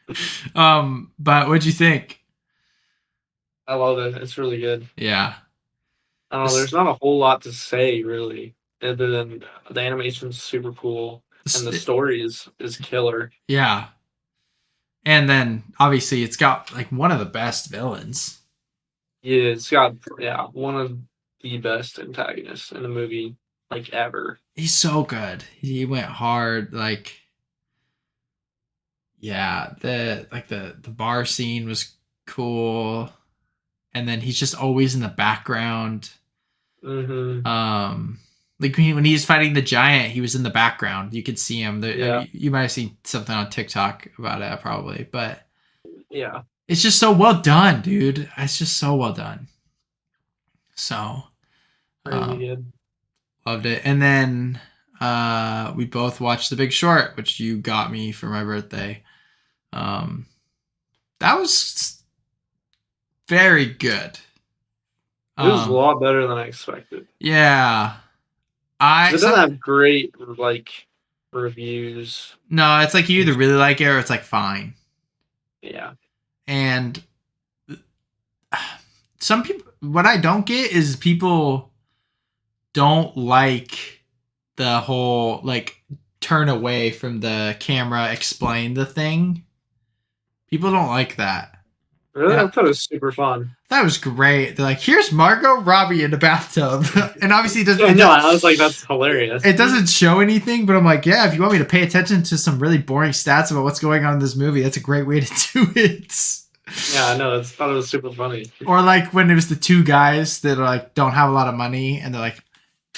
But what'd you think? I love it. It's really good. Yeah. I don't know. This, There's not a whole lot to say really, other than the animation's super cool and the this, story is killer. yeah. And then obviously it's got like one of the best villains. Yeah, it's got one of the best antagonists in the movie like ever. He's so good. He went hard. Like, yeah, the bar scene was cool, and then he's just always in the background. Mm-hmm. Like when he's fighting the giant, he was in the background. You could see him. Yeah. You might have seen something on TikTok about it, probably, but Yeah. it's just so well done, dude. It's just so well done. So, Really good. loved it. And then we both watched The Big Short, which you got me for my birthday. That was very good. It was a lot better than I expected. Yeah. It doesn't have great like reviews. No, it's like you either really like it or it's like fine. Yeah. And some people, what I don't get is people don't like the whole like turn away from the camera, explain the thing. People don't like that. Really? I thought it was super fun. That was great. They're like, here's Margot Robbie in the bathtub. And obviously it doesn't. Yeah, no, I was like, that's hilarious. It doesn't show anything, but I'm like, yeah, if you want me to pay attention to some really boring stats about what's going on in this movie, that's a great way to do it. Yeah, I know. I thought it was super funny. Or like when it was the two guys that are like don't have a lot of money and they're like,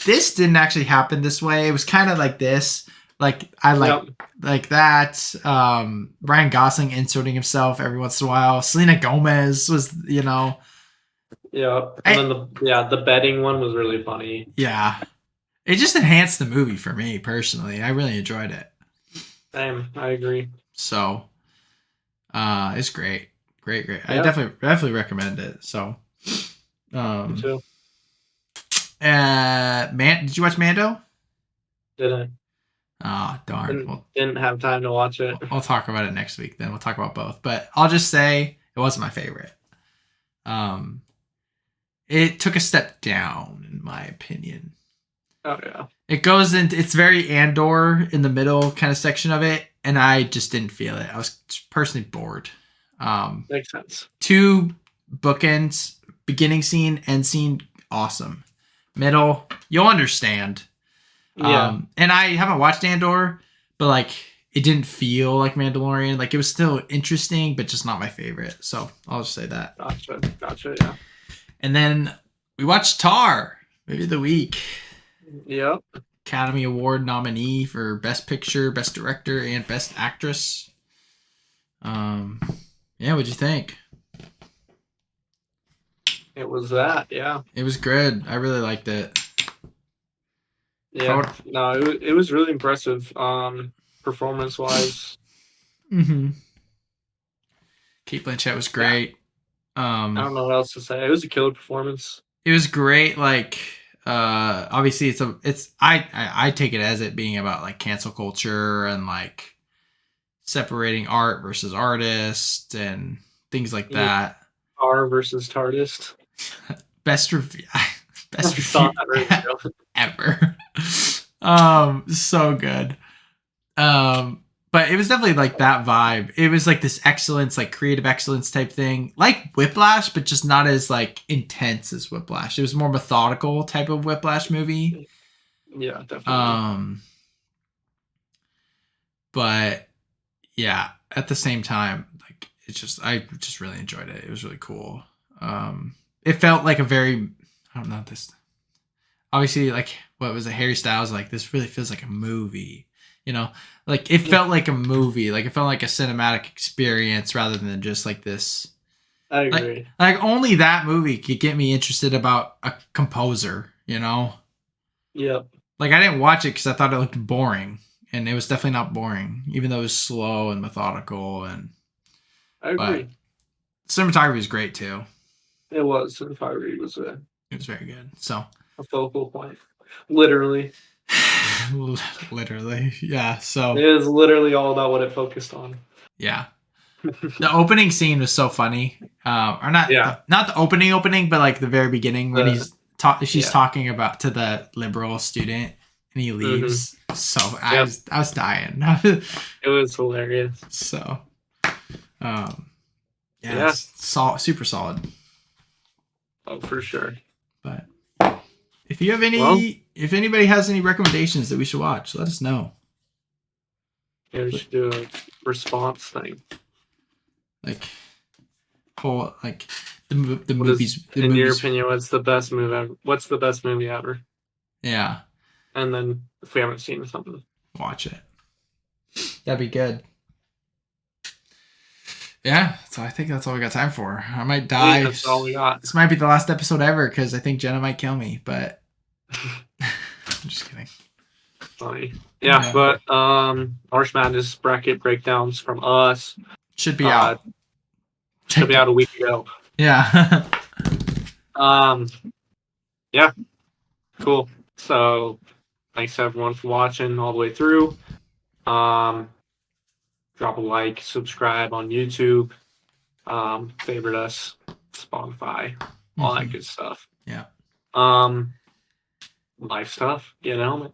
this didn't actually happen this way. It was kind of like this. Like I like that. Ryan Gosling inserting himself every once in a while. Selena Gomez was, Yeah. And then the betting one was really funny. Yeah. It just enhanced the movie for me personally. I really enjoyed it. Same. I agree. So it's great. Great. Yeah. I definitely recommend it. So Me too. Did you watch Mando? Didn't. Oh, darn. Didn't have time to watch it. We'll talk about it next week then. We'll talk about both. But I'll just say it wasn't my favorite. It took a step down, in my opinion. Oh, yeah. It goes into, it's very Andor in the middle kind of section of it, and I just didn't feel it. I was personally bored. Makes sense. 2 bookends, beginning scene, end scene, awesome. Middle, you'll understand. Yeah. And I haven't watched Andor, but like it didn't feel like Mandalorian. Like it was still interesting, but just not my favorite. So I'll just say that. Gotcha. Yeah. And then we watched Tar, movie of the week. Yep. Academy Award nominee for Best Picture, Best Director, and Best Actress. Yeah, what'd you think? It was that, yeah. It was good. I really liked it. Yeah. No, it was really impressive. Performance wise. Mm-hmm. Kate Blanchett was great. I don't know what else to say. It was a killer performance. It was great. Like, obviously I take it as it being about like cancel culture and like separating art versus artist and things like that. Tar versus Tardist. Best review ever. So good. But it was definitely like that vibe. It was like this excellence, like creative excellence type thing, like Whiplash, but just not as like intense as Whiplash. It was more methodical type of Whiplash movie. Yeah, definitely. But yeah, at the same time, like I just really enjoyed it. It was really cool. It felt like a very, I don't know this. Obviously, like what was it? Harry Styles, like this really feels like a movie. You know, like it felt like a movie, like it felt like a cinematic experience rather than just like this. I agree. Like only that movie could get me interested about a composer, you know? Yep. like I didn't watch it because I thought it looked boring, and it was definitely not boring, even though it was slow and methodical. And I agree. but cinematography is great too. It was. Cinematography was It was very good. So a focal point. Literally. literally, yeah. So It is literally all about what it focused on. yeah. The opening scene was so funny, or not? Yeah. Not the opening, but like the very beginning when she's talking about to the liberal student and he leaves. So I was dying. It was hilarious. So, yeah, Yeah. super solid. Oh, for sure. But if you have any, if anybody has any recommendations that we should watch, let us know. Yeah, we should do a response thing. Like the movies. In your opinion, what's the best movie ever? What's the best movie ever? Yeah. And then if we haven't seen something, watch it. That'd be good. Yeah, so I think that's all we got time for. I might die. That's all we got. This might be the last episode ever because I think Jenna might kill me, but I'm just kidding. Funny. Yeah, but March Madness bracket breakdowns from us should be out. Should be out a week ago. Yeah. Yeah. Cool. So thanks everyone for watching all the way through. Drop a like, subscribe on YouTube, favorite us, Spotify, all that good stuff. Yeah. Life stuff, you know.